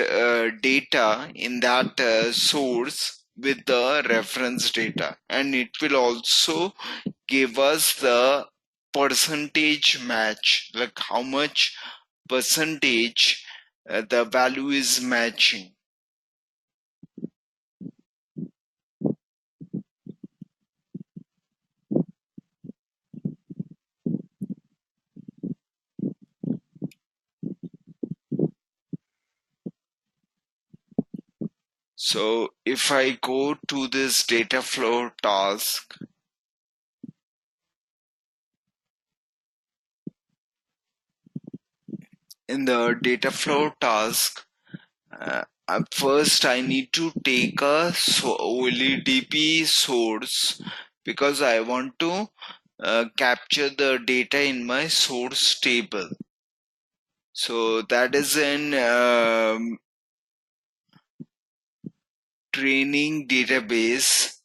data in that source with the reference data, and it will also give us the percentage match, like how much percentage the value is matching. So if I go to this data flow task, in the data flow task, first I need to take a OLEDP source because I want to capture the data in my source table. So that is in training database.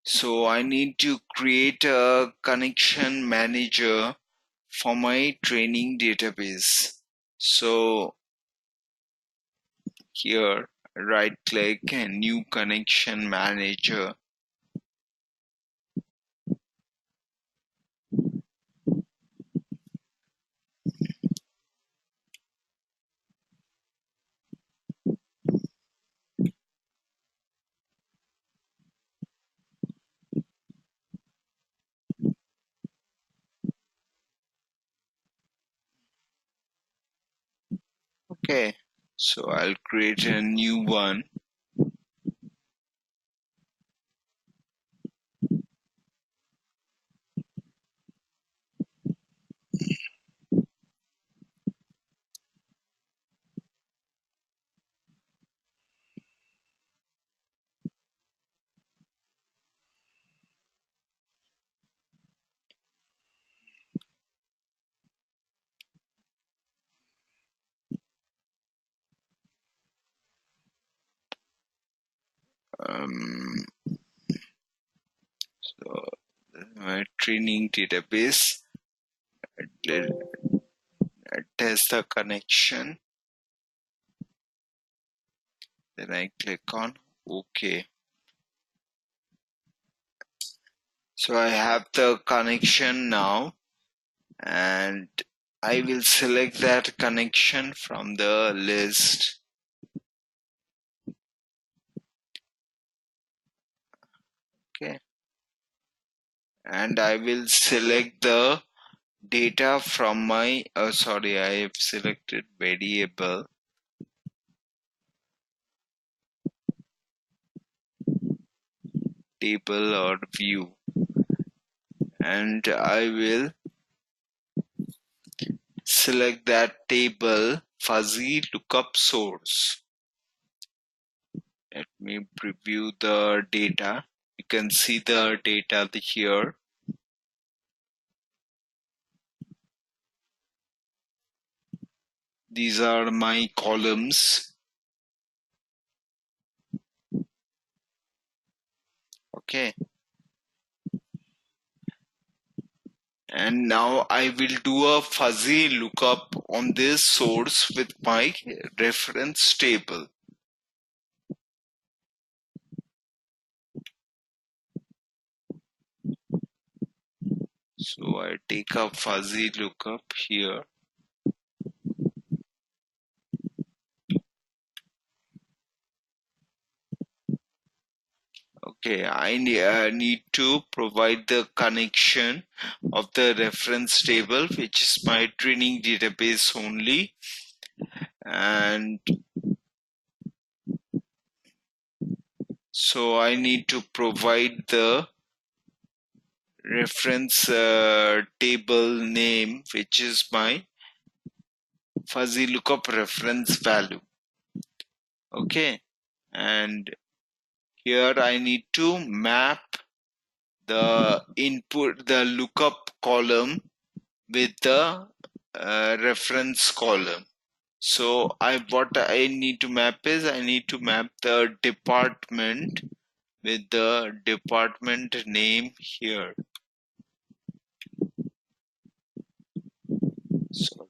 So I need to create a connection manager for my training database. So here, right click and new connection manager. Okay, so I'll create a new one. Um, so my training database. Let test the connection. Then I click on OK. So I have the connection now, and I will select that connection from the list. Okay. And I will select the data from my, sorry, I have selected variable, table or view, and I will select that table fuzzy lookup source. Let me preview the data. You can see the data here. These are my columns. Okay. And now I will do a fuzzy lookup on this source with my reference table. So I take a fuzzy lookup here. Okay, I need to provide the connection of the reference table, which is my training database only. And so I need to provide the reference table name, which is my fuzzy lookup reference value. Okay, and here I need to map the input, the lookup column with the reference column. So what I need to map is I need to map the department with the department name here. So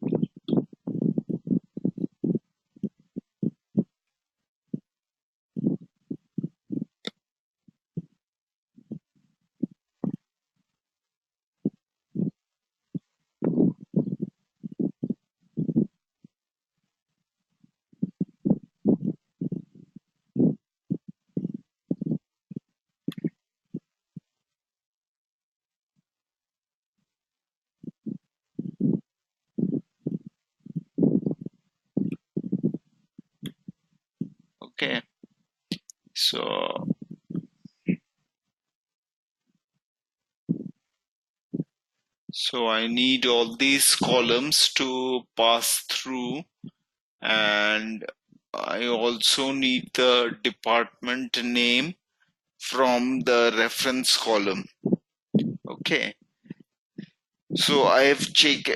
Okay, so I need all these columns to pass through, and I also need the department name from the reference column. Okay, so I have checked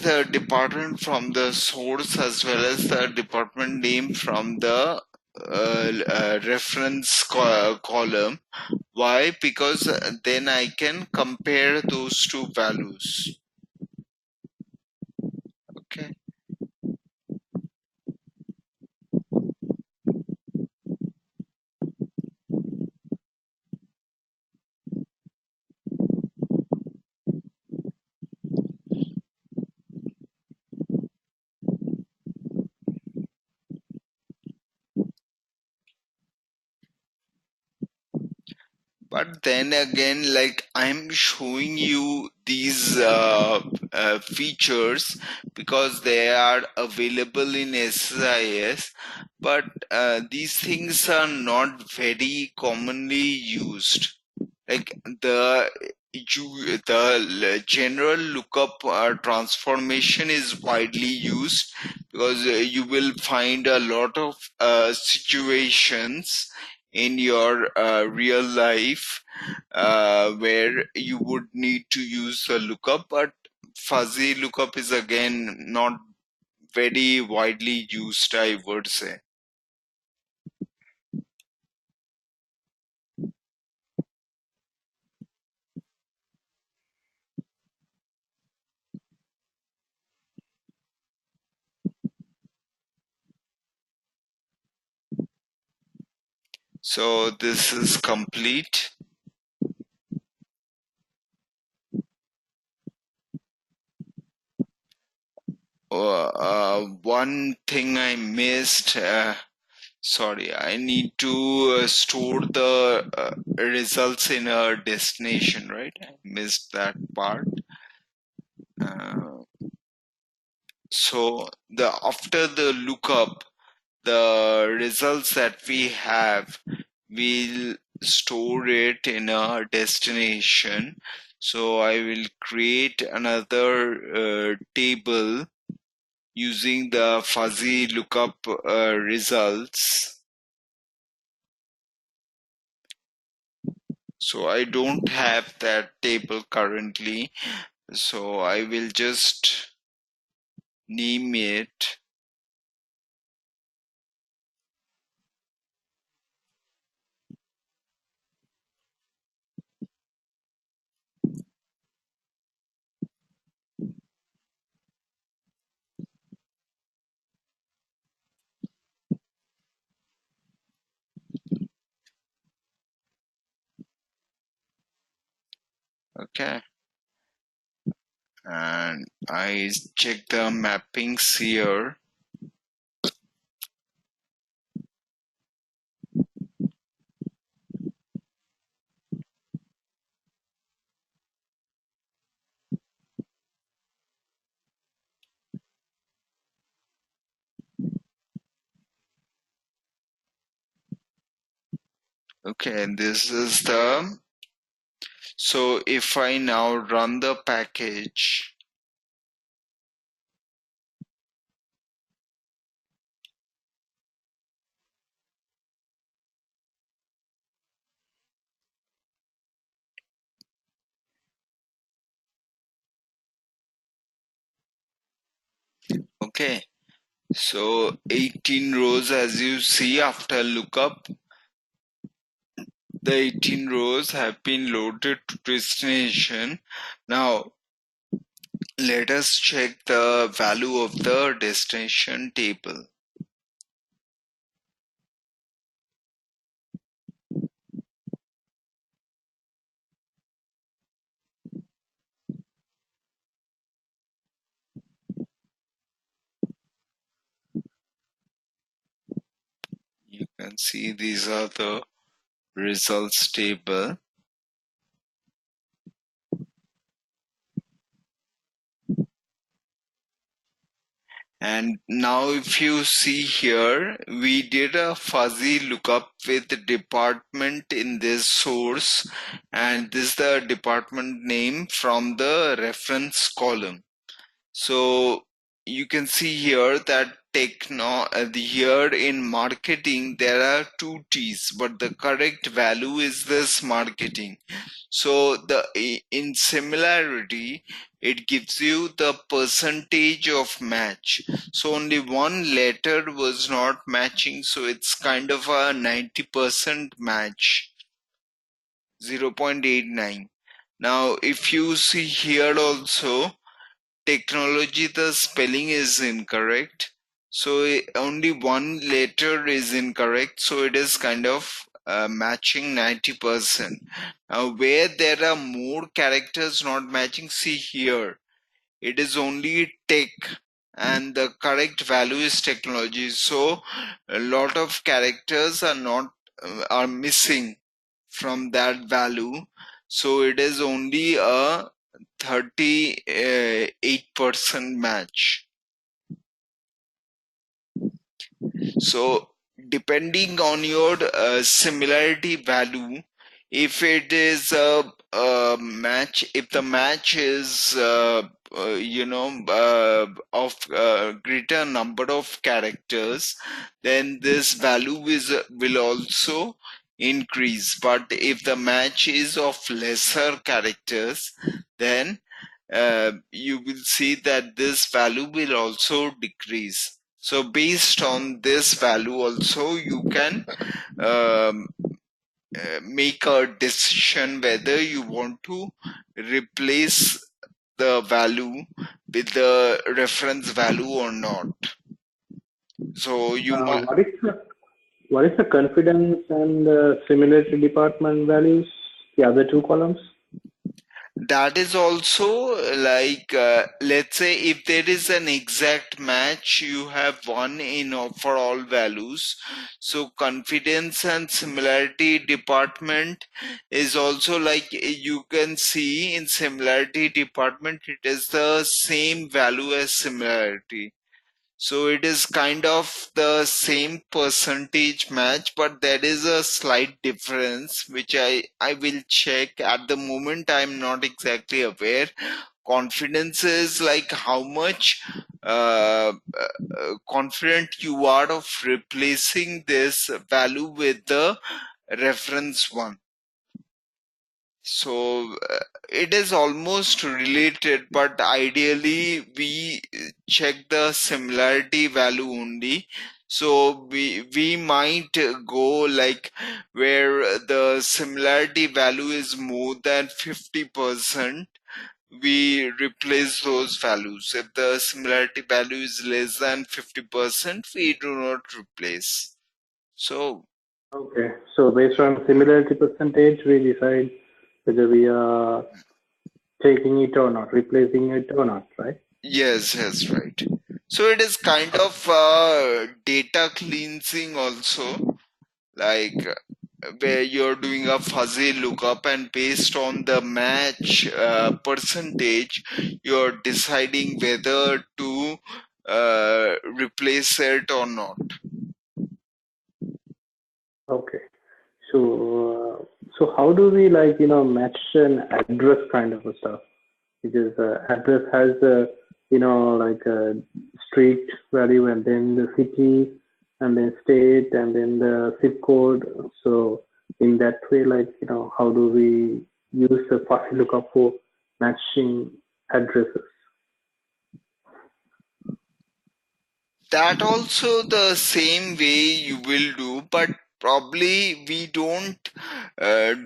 the department from the source as well as the department name from the reference column. Why? Because then I can compare those two values. Okay. But then again, like I'm showing you these features because they are available in SSIS, but these things are not very commonly used. Like the general lookup transformation is widely used because you will find a lot of situations in your real life where you would need to use a lookup, but fuzzy lookup is again not very widely used, I would say. So this is complete. One thing I missed. Sorry, I need to store the results in a destination, right? I missed that part. Uh, so after the lookup, the results that we have, we'll store it in a destination. So I will create another table using the fuzzy lookup results. So I don't have that table currently. So I will just name it. Okay. And I check the mappings here. Okay, this is the, so if I now run the package, okay, so 18 rows, as you see after lookup, the 18 rows have been loaded to destination. Now let us check the value of the destination table. You can see these are the results table. And now if you see here, we did a fuzzy lookup with the department in this source, and this is the department name from the reference column. So you can see here that here in marketing there are two T's, but the correct value is this marketing. So in similarity, it gives you the percentage of match. So only one letter was not matching, so it's kind of a 90% match, 0.89. Now if you see here also, technology, the spelling is incorrect. So only one letter is incorrect. So it is kind of matching 90%. Now where there are more characters not matching, see here, it is only tech and the correct value is technology. So a lot of characters are not are missing from that value. So it is only a 38% match. So depending on your similarity value, if it is a match, if the match is of greater number of characters, then this value will also increase. But if the match is of lesser characters, then you will see that this value will also decrease. So based on this value also, you can make a decision whether you want to replace the value with the reference value or not. So you might, What is the confidence and similarity department values? The other two columns. that is also like let's say if there is an exact match, you have one for all values. So confidence and similarity department is also like, you can see in similarity department it is the same value as similarity. So it is kind of the same percentage match, but there is a slight difference, which I will check. At the moment, I'm not exactly aware. Confidence is like how much confident you are of replacing this value with the reference one. So it is almost related, but ideally we check the similarity value only. So we might go like where the similarity value is more than 50%, we replace those values. If the similarity value is less than 50%, we do not replace. So Okay, so based on similarity percentage, we decide whether we are taking it or not, replacing it or not, right? yes, that's right. So it is kind of data cleansing also, like where you're doing a fuzzy lookup and based on the match percentage, you're deciding whether to replace it or not. Okay, so how do we match an address kind of a stuff? Because address has like a street value and then the city and then state and then the zip code. So in that way, how do we use the fuzzy lookup for matching addresses? That also the same way you will do, but probably we don't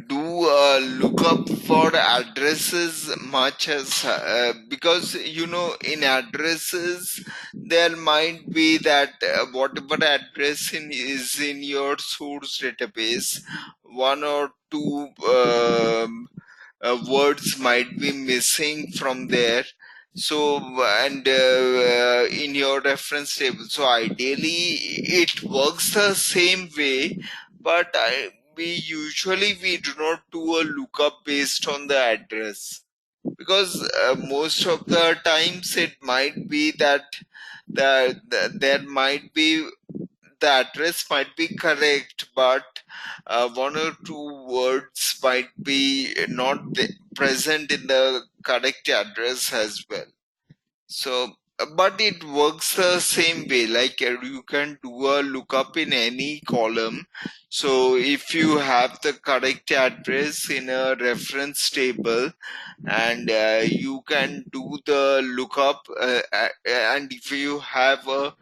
do a lookup for addresses much as because in addresses there might be that whatever address is in your source database, one or two words might be missing from there. So and in your reference table, so ideally it works the same way, but we do not do a lookup based on the address, because most of the times it might be that there might be the address might be correct, but one or two words might be not present in the correct address as well. So, but it works the same way, like you can do a lookup in any column. So if you have the correct address in a reference table, and you can do the lookup, and if you have a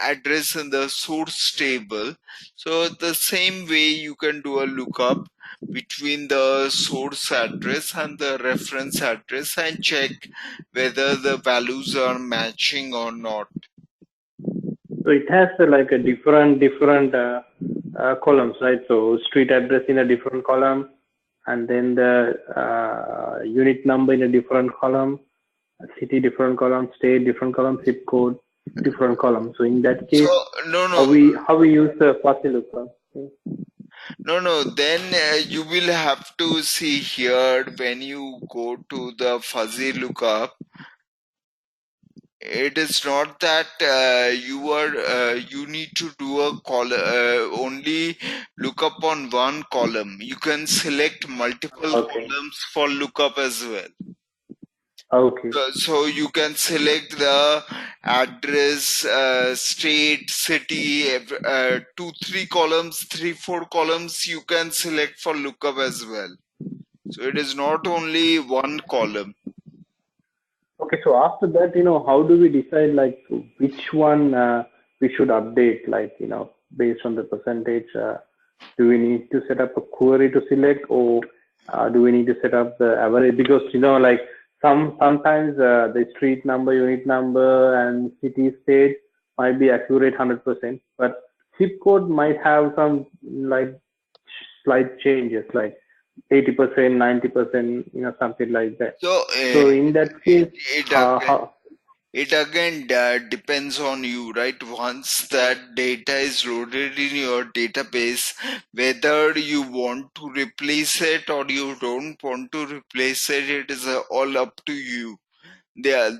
address in the source table, so the same way you can do a lookup between the source address and the reference address and check whether the values are matching or not. So it has like a different columns, right? So street address in a different column, and then the unit number in a different column, city different column, state different column, zip code different column. So in that case, So no, how we use the fuzzy lookup? no, then you will have to see here when you go to the fuzzy lookup. It is not that you need to do a only look up on one column. You can select multiple Okay. columns for lookup as well. Okay. So you can select the address, state, city, 2, 3 columns, 3, 4 columns you can select for lookup as well. So it is not only one column. Okay, so after that, how do we decide like which one we should update? Like, based on the percentage, do we need to set up a query to select, or do we need to set up the average? Because like sometimes the street number, unit number, and city state might be accurate 100%, but zip code might have some like slight changes, like 80%, 90%, something like that. So So in that case, it again depends on you, right? Once that data is loaded in your database, whether you want to replace it or you don't want to replace it, it is all up to you. The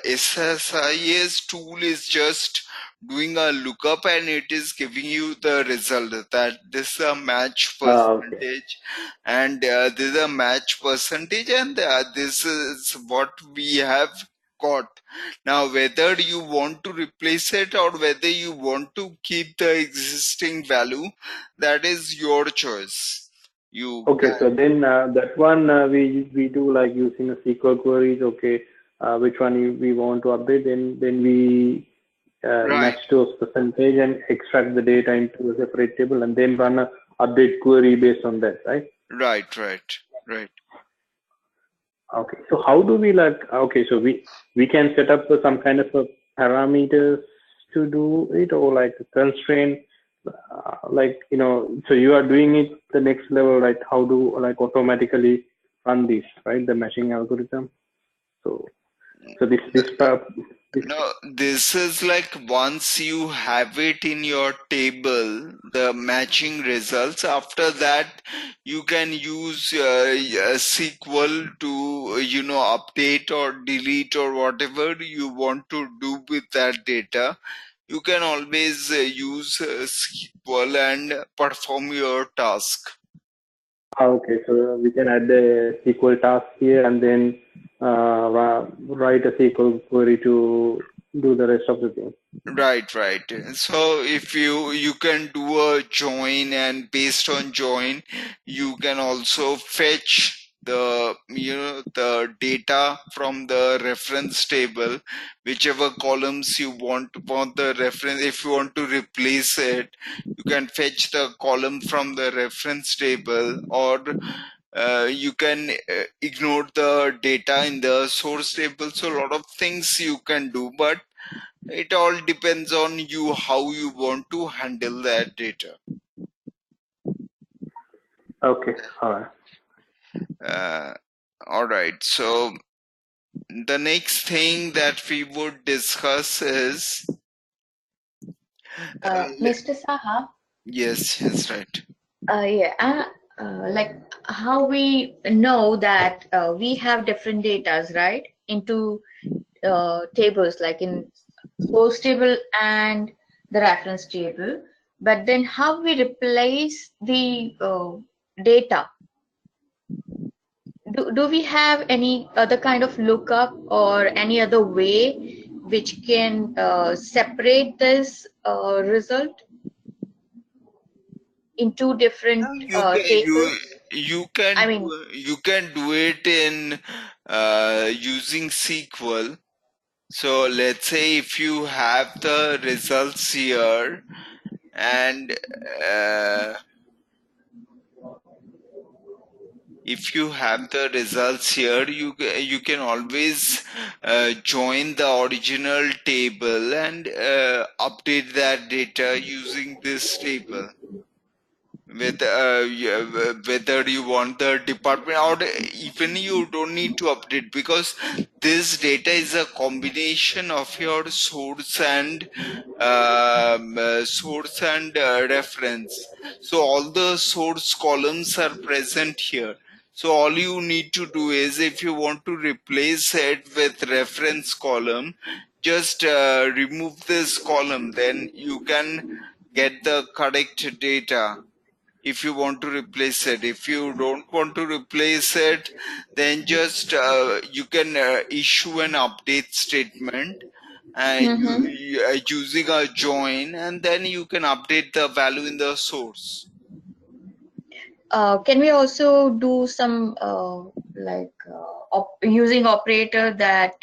SSAS tool is just doing a lookup and it is giving you the result that this is a match okay. percentage, and this is a match percentage, and this is what we have got. Now whether you want to replace it or whether you want to keep the existing value, that is your choice. Okay, so then that one we do like using a SQL queries. Okay, which one we want to update, then we right, match those percentage and extract the data into a separate table, and then run a update query based on that, right? right. Okay, so how do we like? Okay, so we can set up some kind of a parameters to do it, or like a constraint, like so you are doing it the next level, right? How do like automatically run this, right? The matching algorithm. So No, this is like once you have it in your table, the matching results, after that you can use SQL to, update or delete or whatever you want to do with that data. You can always use SQL and perform your task. Okay, so we can add the SQL task here and then write a SQL query to do the rest of the thing. Right. So if you can do a join, and based on join, you can also fetch the data from the reference table, whichever columns you want the reference. If you want to replace it, you can fetch the column from the reference table, or you can ignore the data in the source table. So a lot of things you can do, but it all depends on you how you want to handle that data. Okay, all right. All right. So the next thing that we would discuss is Mr. Saha, yes, right. yeah, like how we know that we have different datas, right? Into tables, like in source table and the reference table, but then how we replace the data? Do we have any other kind of lookup or any other way which can separate this result in two different You can tables? I mean, you can do it in using SQL. So let's say if you have the results here and if you have the results here, you can always join the original table and update that data using this table. Whether you want the department or even you don't need to update, because this data is a combination of your source and reference. So all the source columns are present here. So all you need to do is, if you want to replace it with reference column, just remove this column, then you can get the correct data. If you want to replace it, if you don't want to replace it, then just you can issue an update statement mhm. using a join, and then you can update the value in the source. Can we also do some using operator that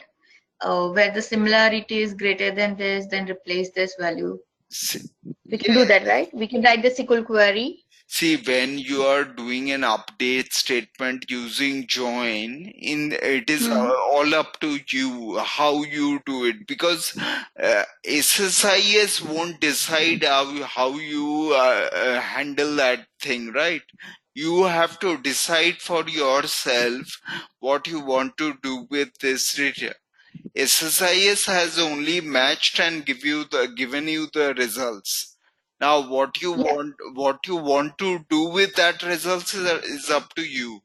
where the similarity is greater than this, then replace this value? We can do that, right? We can write the SQL query. See, when you are doing an update statement using join, it is all up to you how you do it, because SSIS won't decide how you handle that thing, right? You have to decide for yourself what you want to do with this data. SSIS has only matched and given you the results. Now, Yeah. what you want to do with that results is up to you.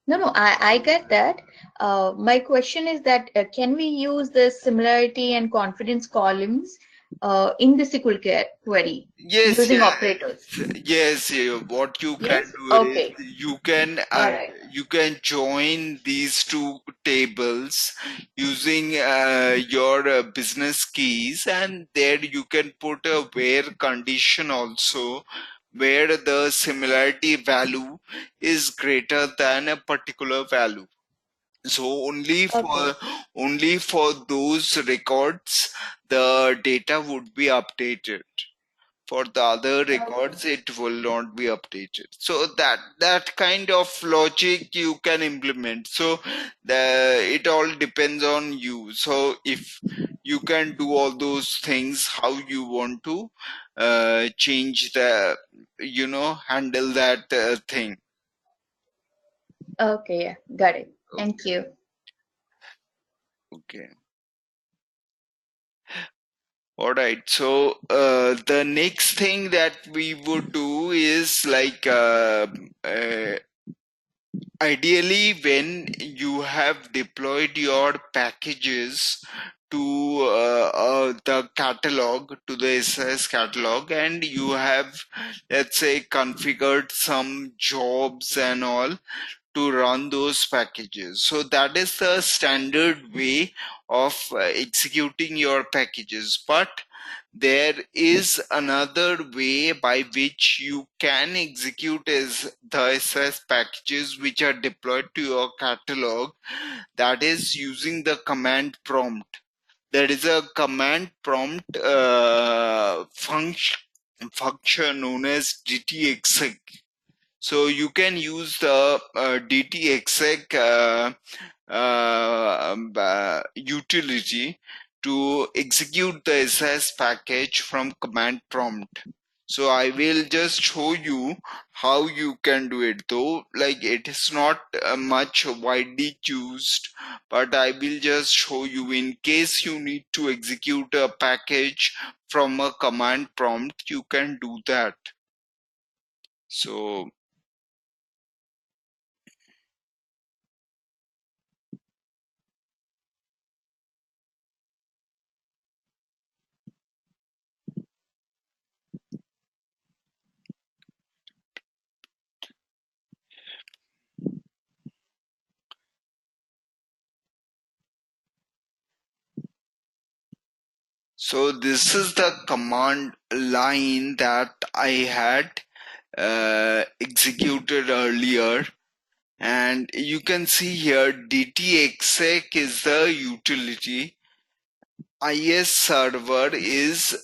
No, I get that. My question is that can we use the similarity and confidence columns in the SQL query Yes, using operators? yes. What you can Yes? do is Okay. All right. you can join these two tables using your business keys, and there you can put a where condition also, where the similarity value is greater than a particular value. So Okay. only for those records the data would be updated. For the other Okay. records it will not be updated. So that kind of logic you can implement. So it all depends on you. So if you can do all those things how you want to change the, handle that thing. Okay. Yeah. Got it. Thank Okay. you. Okay. All right. So the next thing that we would do is like ideally, when you have deployed your packages to the catalog, to the SSAS catalog, and you have, let's say, configured some jobs and all to run those packages. So that is the standard way of executing your packages. But there is another way by which you can execute is the SS packages which are deployed to your catalog, that is using the command prompt. There is a command prompt function known as dtexec. So you can use the dtexec utility to execute the SS package from command prompt. So I will just show you how you can do it, though like it is not much widely used, but I will just show you in case you need to execute a package from a command prompt, you can do that. So So this is the command line that I had executed earlier, and you can see here dtexec is the utility. is server is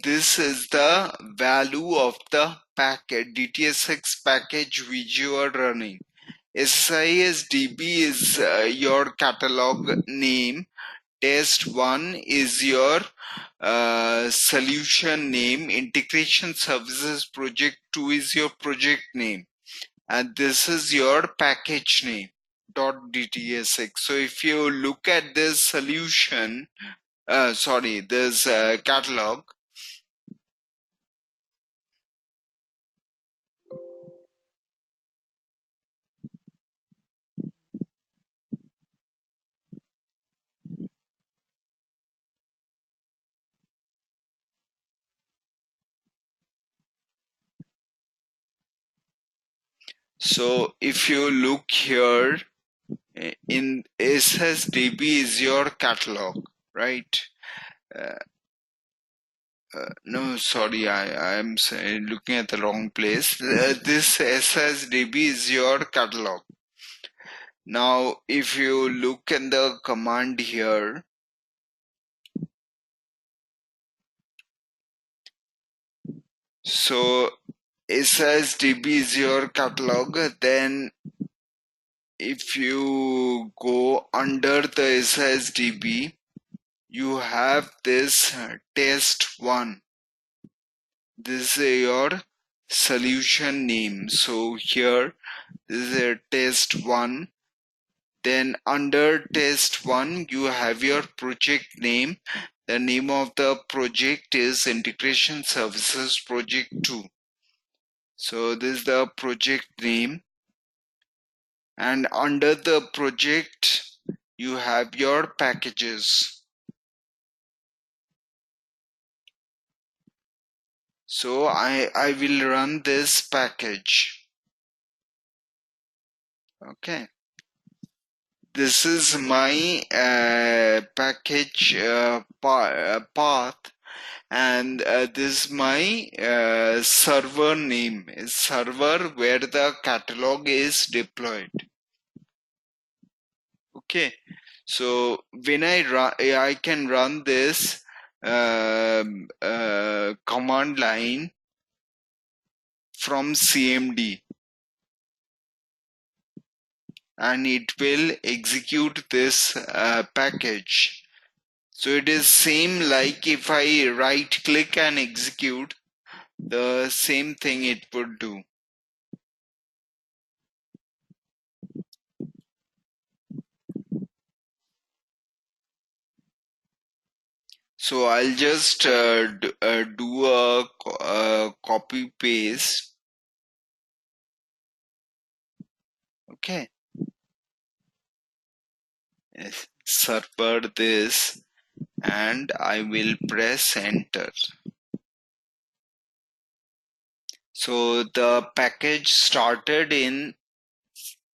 this is the value of the packet dtsx package which you are running. SSAS-DB is your catalog name. Test1 is your solution name. Integration Services Project 2 is your project name. And this is your package name .dtsx. So if you look at this solution, this catalog, so if you look here, in SSDB is your catalog, right? No, sorry, I am looking at the wrong place. This SSDB is your catalog. Now, if you look at the command here, so SSDB is your catalog, then if you go under the SSDB, you have this test1. This is your solution name. So here, this is a test1. Then under test1, you have your project name. The name of the project is Integration Services Project 2. So this is the project name. And under the project, you have your packages. So I will run this package. Okay. This is my package path, and this is my server name, is server where the catalog is deployed. Okay, so when I run, I can run this command line from CMD, and it will execute this package. So it is same like if I right click and execute, the same thing it would do. So I'll just do a copy paste. Okay. Yes. Server this, and I will press enter. So the package started in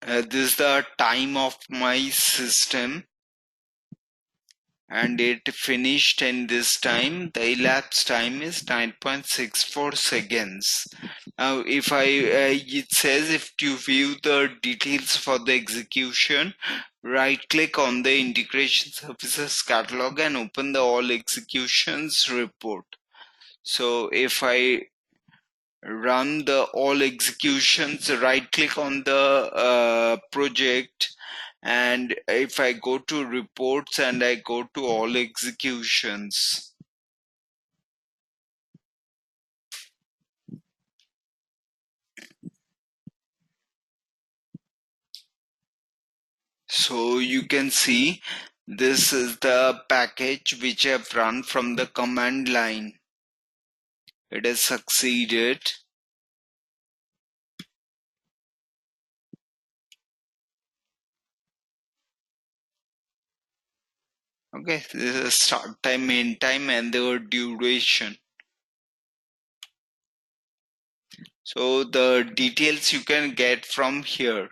this is the time of my system, and it finished in this time. The elapsed time is 9.64 seconds. Now if it says if to view the details for the execution, right click on the integration services catalog and open the all executions report. So if I run the all executions, right click on the project, and if I go to reports and I go to all executions, so you can see this is the package which I've run from the command line. It has succeeded. Okay, this is start time, end time, and the duration. So the details you can get from here.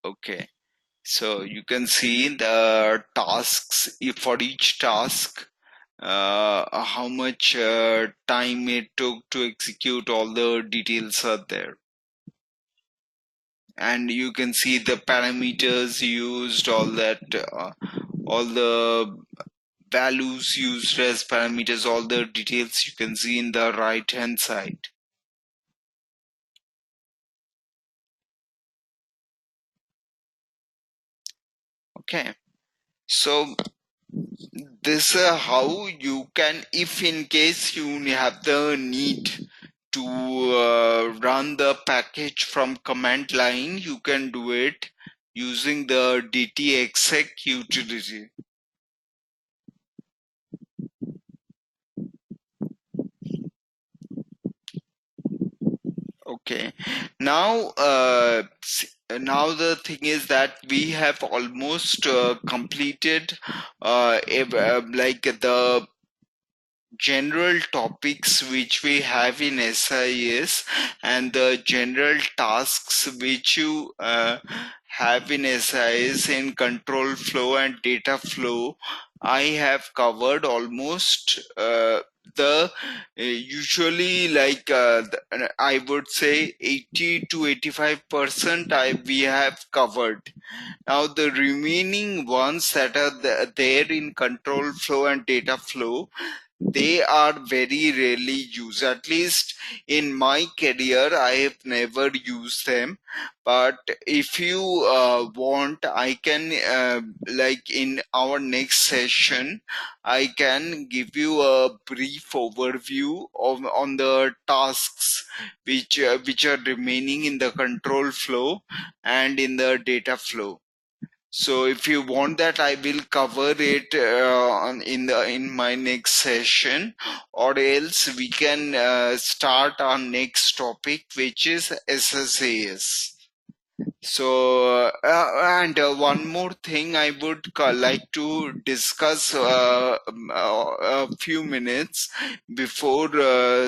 Okay. So you can see the tasks, if for each task, how much time it took to execute, all the details are there. And you can see the parameters used, all that, all the values used as parameters, all the details you can see in the right hand side. Okay. So this how you can, if in case you have the need to run the package from command line, you can do it using the dtexec utility. Okay. Now now the thing is that we have almost completed like the general topics which we have in SIS and the general tasks which you have in SIS in control flow and data flow. I have covered almost the usually like I would say 80 to 85% we have covered. Now the remaining ones that are there in control flow and data flow, they are very rarely used. At least in my career, I have never used them. But if you want, I can like in our next session, I can give you a brief overview of on the tasks which are remaining in the control flow and in the data flow. So if you want that, I will cover it in my next session, or else we can start our next topic, which is SSAS. So and one more thing I would like to discuss a few minutes before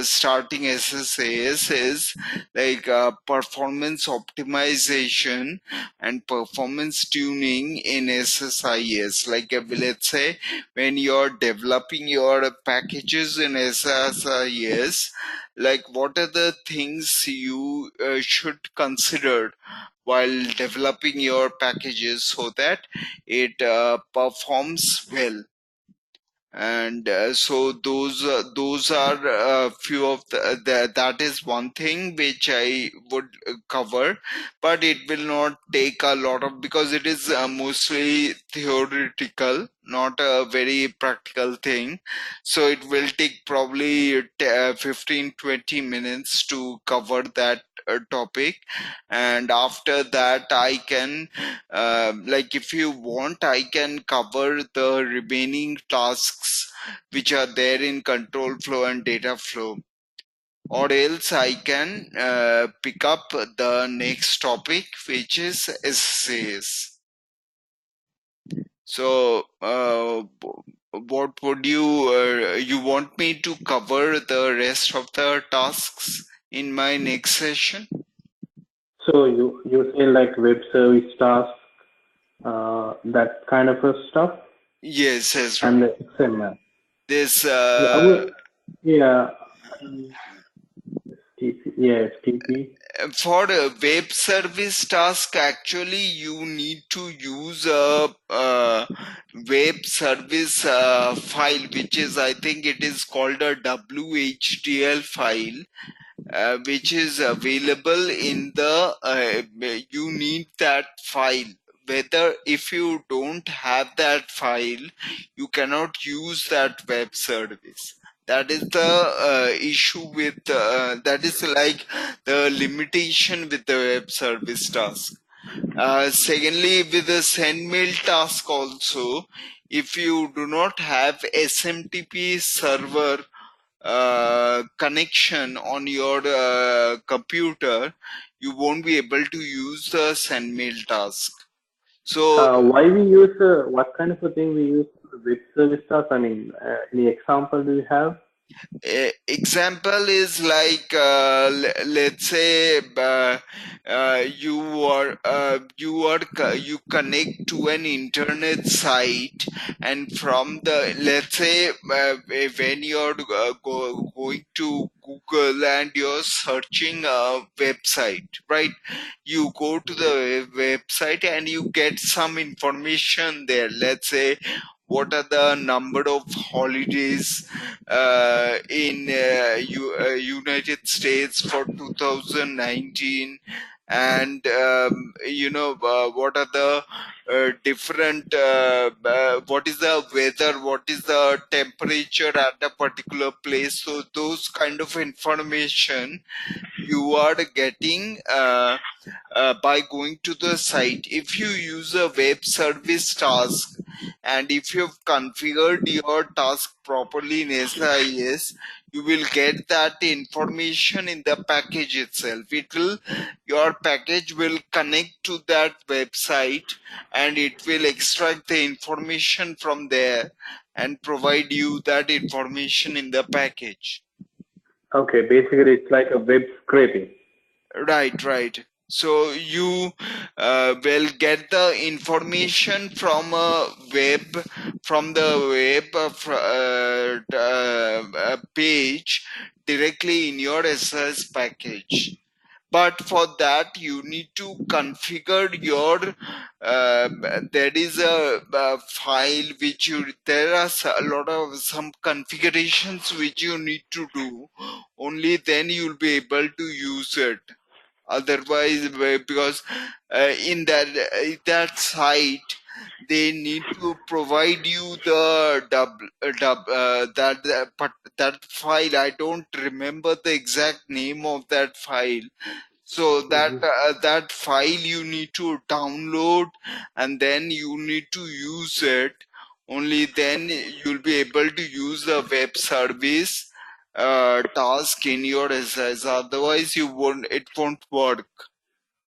starting SSAS is like performance optimization and performance tuning in SSIS. Like let's say when you're developing your packages in SSIS, like what are the things you should consider while developing your packages so that it performs well. And so those are a few of that is one thing which I would cover, but it will not take a lot of, because it is mostly theoretical, not a very practical thing. So it will take probably 15-20 minutes to cover that topic. And after that I can like if you want, I can cover the remaining tasks which are there in control flow and data flow, or else I can pick up the next topic, which is SSAS. So what would you want me to cover the rest of the tasks in my next session? So you say like web service tasks, that kind of a stuff, Yes, that's and right. the XML. This Yeah, I will. Yeah. Yes, TP. For a web service task, actually you need to use a web service file, which is, I think it is called a WHDL file, which is available in the you need that file. Whether if you don't have that file, you cannot use that web service. That is the issue with that is like the limitation with the web service task. Secondly, with the send mail task also, if you do not have SMTP server connection on your computer, you won't be able to use the send mail task. So Why we use what kind of a thing we use for the web service task? I mean, any example do you have? Example is like let's say you connect to an internet site, and from the, let's say when you're going to Google and you're searching a website, right? You go to the website and you get some information there. Let's say what are the number of holidays in United States for 2019, and what are the different what is the weather, what is the temperature at a particular place. So those kind of information you are getting by going to the site. If you use a web service task, and if you've configured your task properly in SSAS, you will get that information in the package itself. Your package will connect to that website, and it will extract the information from there and provide you that information in the package. Okay, basically it's like a web scraping. Right. So you will get the information from the web page directly in your SSAS package. But for that you need to configure your there is a file which there are a lot of some configurations which you need to do. Only then you'll be able to use it. Otherwise, because in that site they need to provide you the that file. I don't remember the exact name of that file. So that file you need to download, and then you need to use it. Only then you'll be able to use the web service task in your SSAS. Otherwise it won't work.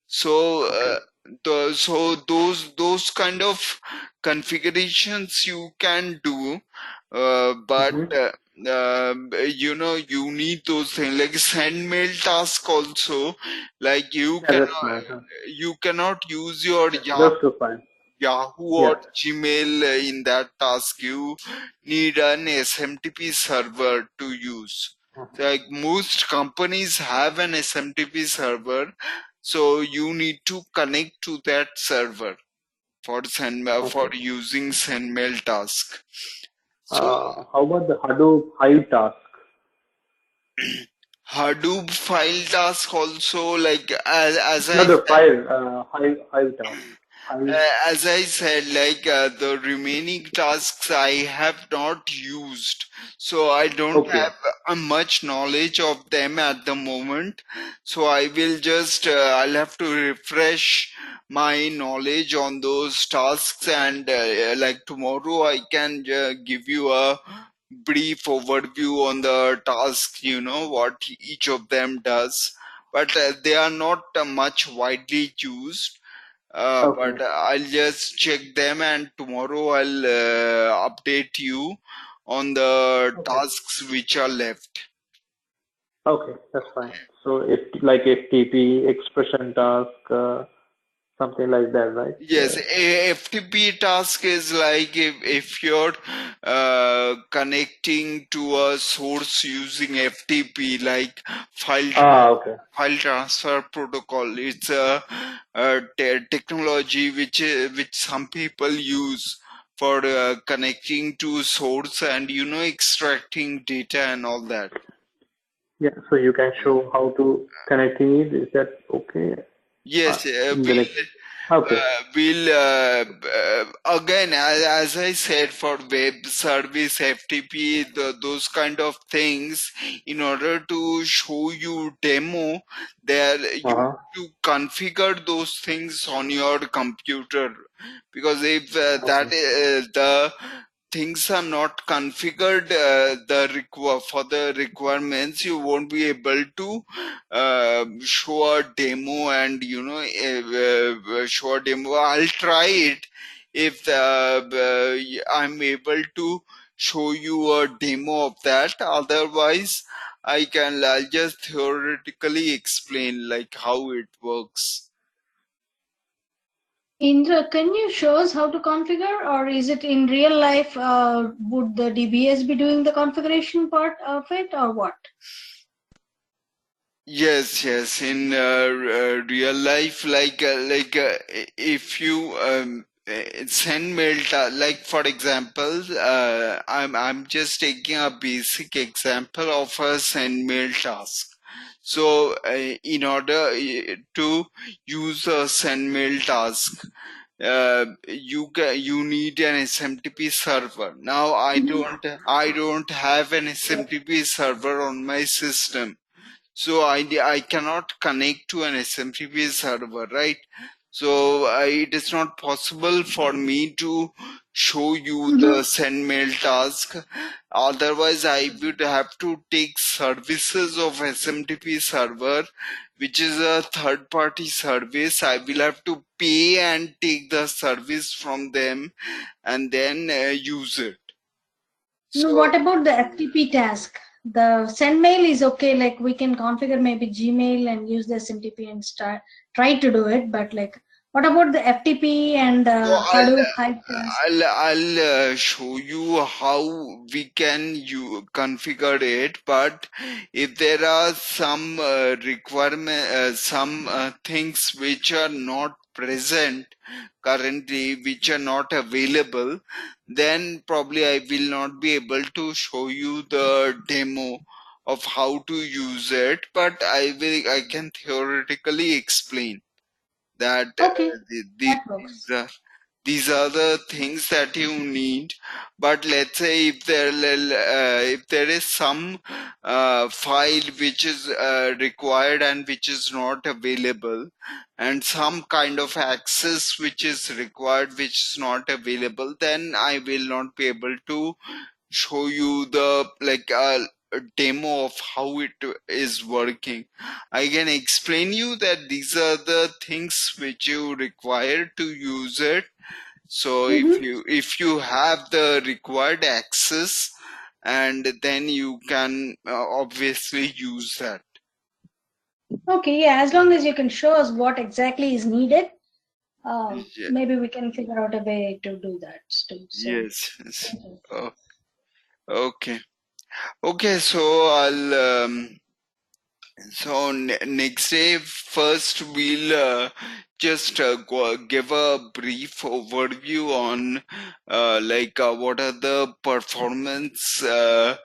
So Okay. those kind of configurations you can do, but Mm-hmm. you need those things like send mail task also. Like Yeah, that's fine. you cannot use your Yeah, those two fine. Yahoo Yeah. or Gmail in that task. You need an SMTP server to use. Mhm. Like most companies have an SMTP server, so you need to connect to that server for for Okay. using sendmail task. So How about the Hadoop Hive task? Hadoop file task also, like as Not I the said. file, Hive task. Hive. As I said, like the remaining tasks I have not used, so I don't Okay. have much knowledge of them at the moment. So I will just I'll have to refresh my knowledge on those tasks, and like tomorrow I can give you a brief overview on the task. You know what each of them does, but they are not much widely used. Okay. But I'll just check them, and tomorrow I'll update you on the Okay. tasks which are left. Okay, that's fine. So if like FTP expression task, something like that, right? Yes, a FTP task is like if you're connecting to a source using FTP, like file Okay. file transfer protocol. It's a technology which some people use for connecting to source and extracting data and all that. Yeah, so you can show how to connecting it. Is that okay? Yes, In the next. Okay. we'll again, as I said, for web service FTP, those kind of things. In order to show you demo, there you Uh-huh. need to configure those things on your computer, because if Okay. the things are not configured for the requirements, you won't be able to show a demo, and show a demo. I'll try it if I'm able to show you a demo of that. Otherwise, I'll just theoretically explain like how it works. Indra, can you show us how to configure, or is it in real life? Would the DBS be doing the configuration part of it, or what? Yes, yes. In real life, if you send mail, like for example, I'm just taking a basic example of a send mail task. So, in order to use a send mail task, you need an SMTP server. Now I don't have an SMTP server on my system. So I cannot connect to an SMTP server, right? So it is not possible for me to show you the send mail task. Otherwise, I would have to take services of SMTP server, which is a third party service. I will have to pay and take the service from them and then use it. No, So what about the FTP task? The send mail is okay, like we can configure maybe Gmail and use the SMTP and try to do it, but like what about the FTP and So Hadoop Hive task? I'll show you how we can configure it. But if there are some some things which are not present currently, which are not available, then probably I will not be able to show you the demo of how to use it. But I can theoretically explain that Okay, that works. these are the things that you need. But let's say if there is some file which is required and which is not available, and some kind of access which is required which is not available, then I will not be able to show you the a demo of how it is working. I can explain you that these are the things which you require to use it. So if you have the required access, and then you can obviously use that. Okay, yeah, as long as you can show us what exactly is needed, Yeah. maybe we can figure out a way to do that too. So, Yes. Yes. thank you. Oh, okay. Okay. So next day, first we'll just give a brief overview on what are the performance the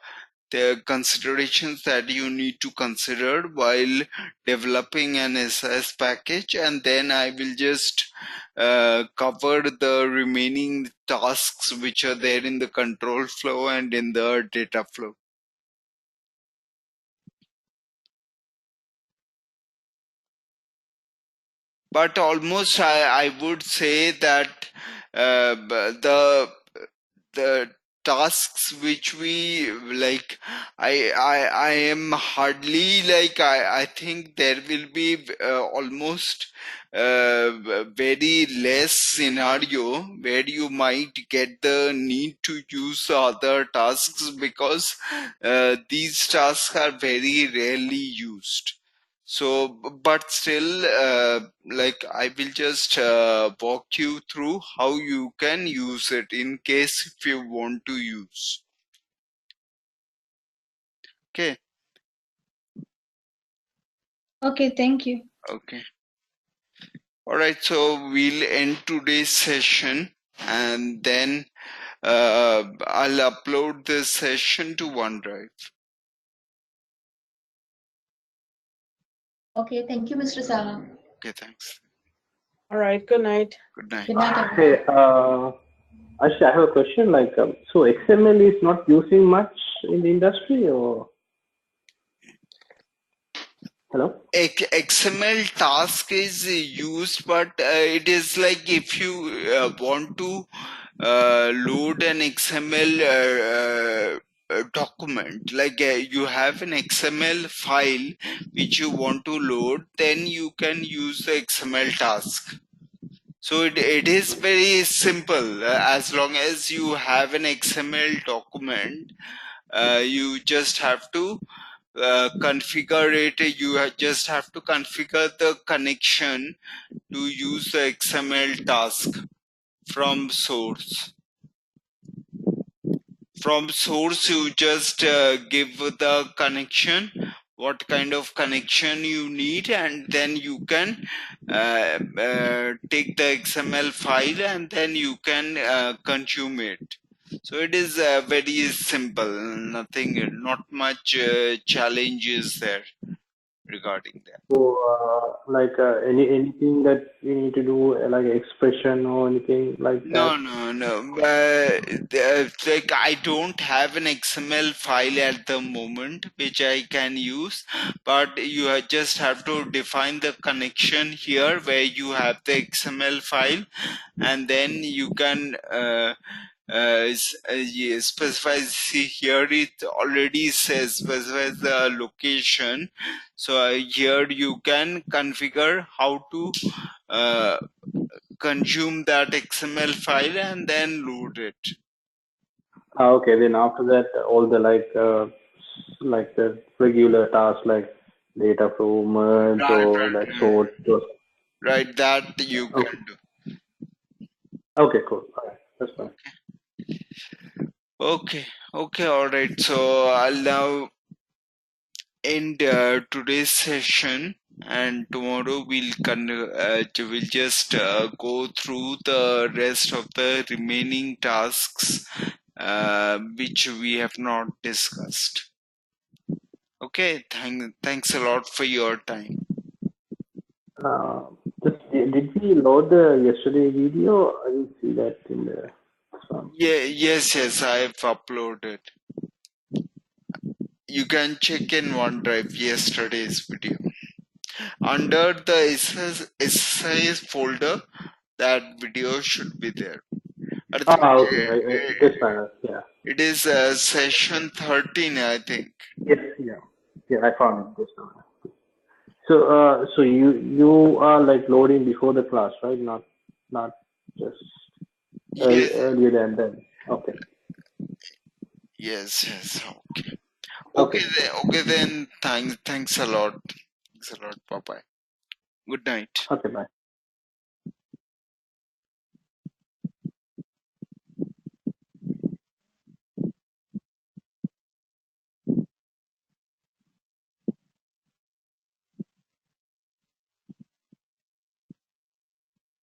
considerations that you need to consider while developing an SSAS package, and then I will just cover the remaining tasks which are there in the control flow and in the data flow. But almost I would say that the tasks which we like, I am hardly like, I think there will be almost very less scenario where you might get the need to use other tasks, because these tasks are very rarely used. So, but still, I will just walk you through how you can use it in case if you want to use. Okay. Okay, thank you. Okay. All right. So we'll end today's session, and then I'll upload this session to OneDrive. Okay, thank you, Mr. Saha. Okay. Thanks. All right. Good night. Good night. Good night, everyone. Hey, Actually, I have a question. So XML is not using much in the industry, or hello? XML task is used, but it is like if you want to load an XML document, you have an XML file which you want to load, then you can use the XML task. So it is very simple. As long as you have an XML document, you just have to configure it. Just have to configure the connection to use the XML task from source. From source, you just give the connection, what kind of connection you need, and then you can take the XML file and then you can consume it. So it is very simple, nothing, not much challenges there regarding that. So, like anything that we need to do, like expression or anything like No, that? no, no. Like I don't have an XML file at the moment which I can use, but you just have to define the connection here where you have the XML file, and then you can specify. See here, it already says specifies the location. So here you can configure how to consume that XML file and then load it. Okay, then after that, all the like the regular tasks like data flow, merge, Right, or right, like sort. Those. right. That you Okay. can do. Okay, cool. All right, that's fine. Okay, okay, all right. So I'll now end today's session, and tomorrow we'll just go through the rest of the remaining tasks which we have not discussed. Okay, thanks a lot for your time. Uh, did we load the yesterday video? I didn't see that in the some. Yeah, yes, I've uploaded. You can check in OneDrive yesterday's video. Under the SSAS folder, that video should be there. I think Okay. That's fine. Yeah. it is session 13, I think. Yes. Yeah. Yeah. I found it just now. So, so you are like loading before the class, right? Not just Yes, earlier than then. Okay. yes. Okay. Okay. Okay then. Thanks a lot. Thanks a lot. Bye bye. Good night. Okay. Bye.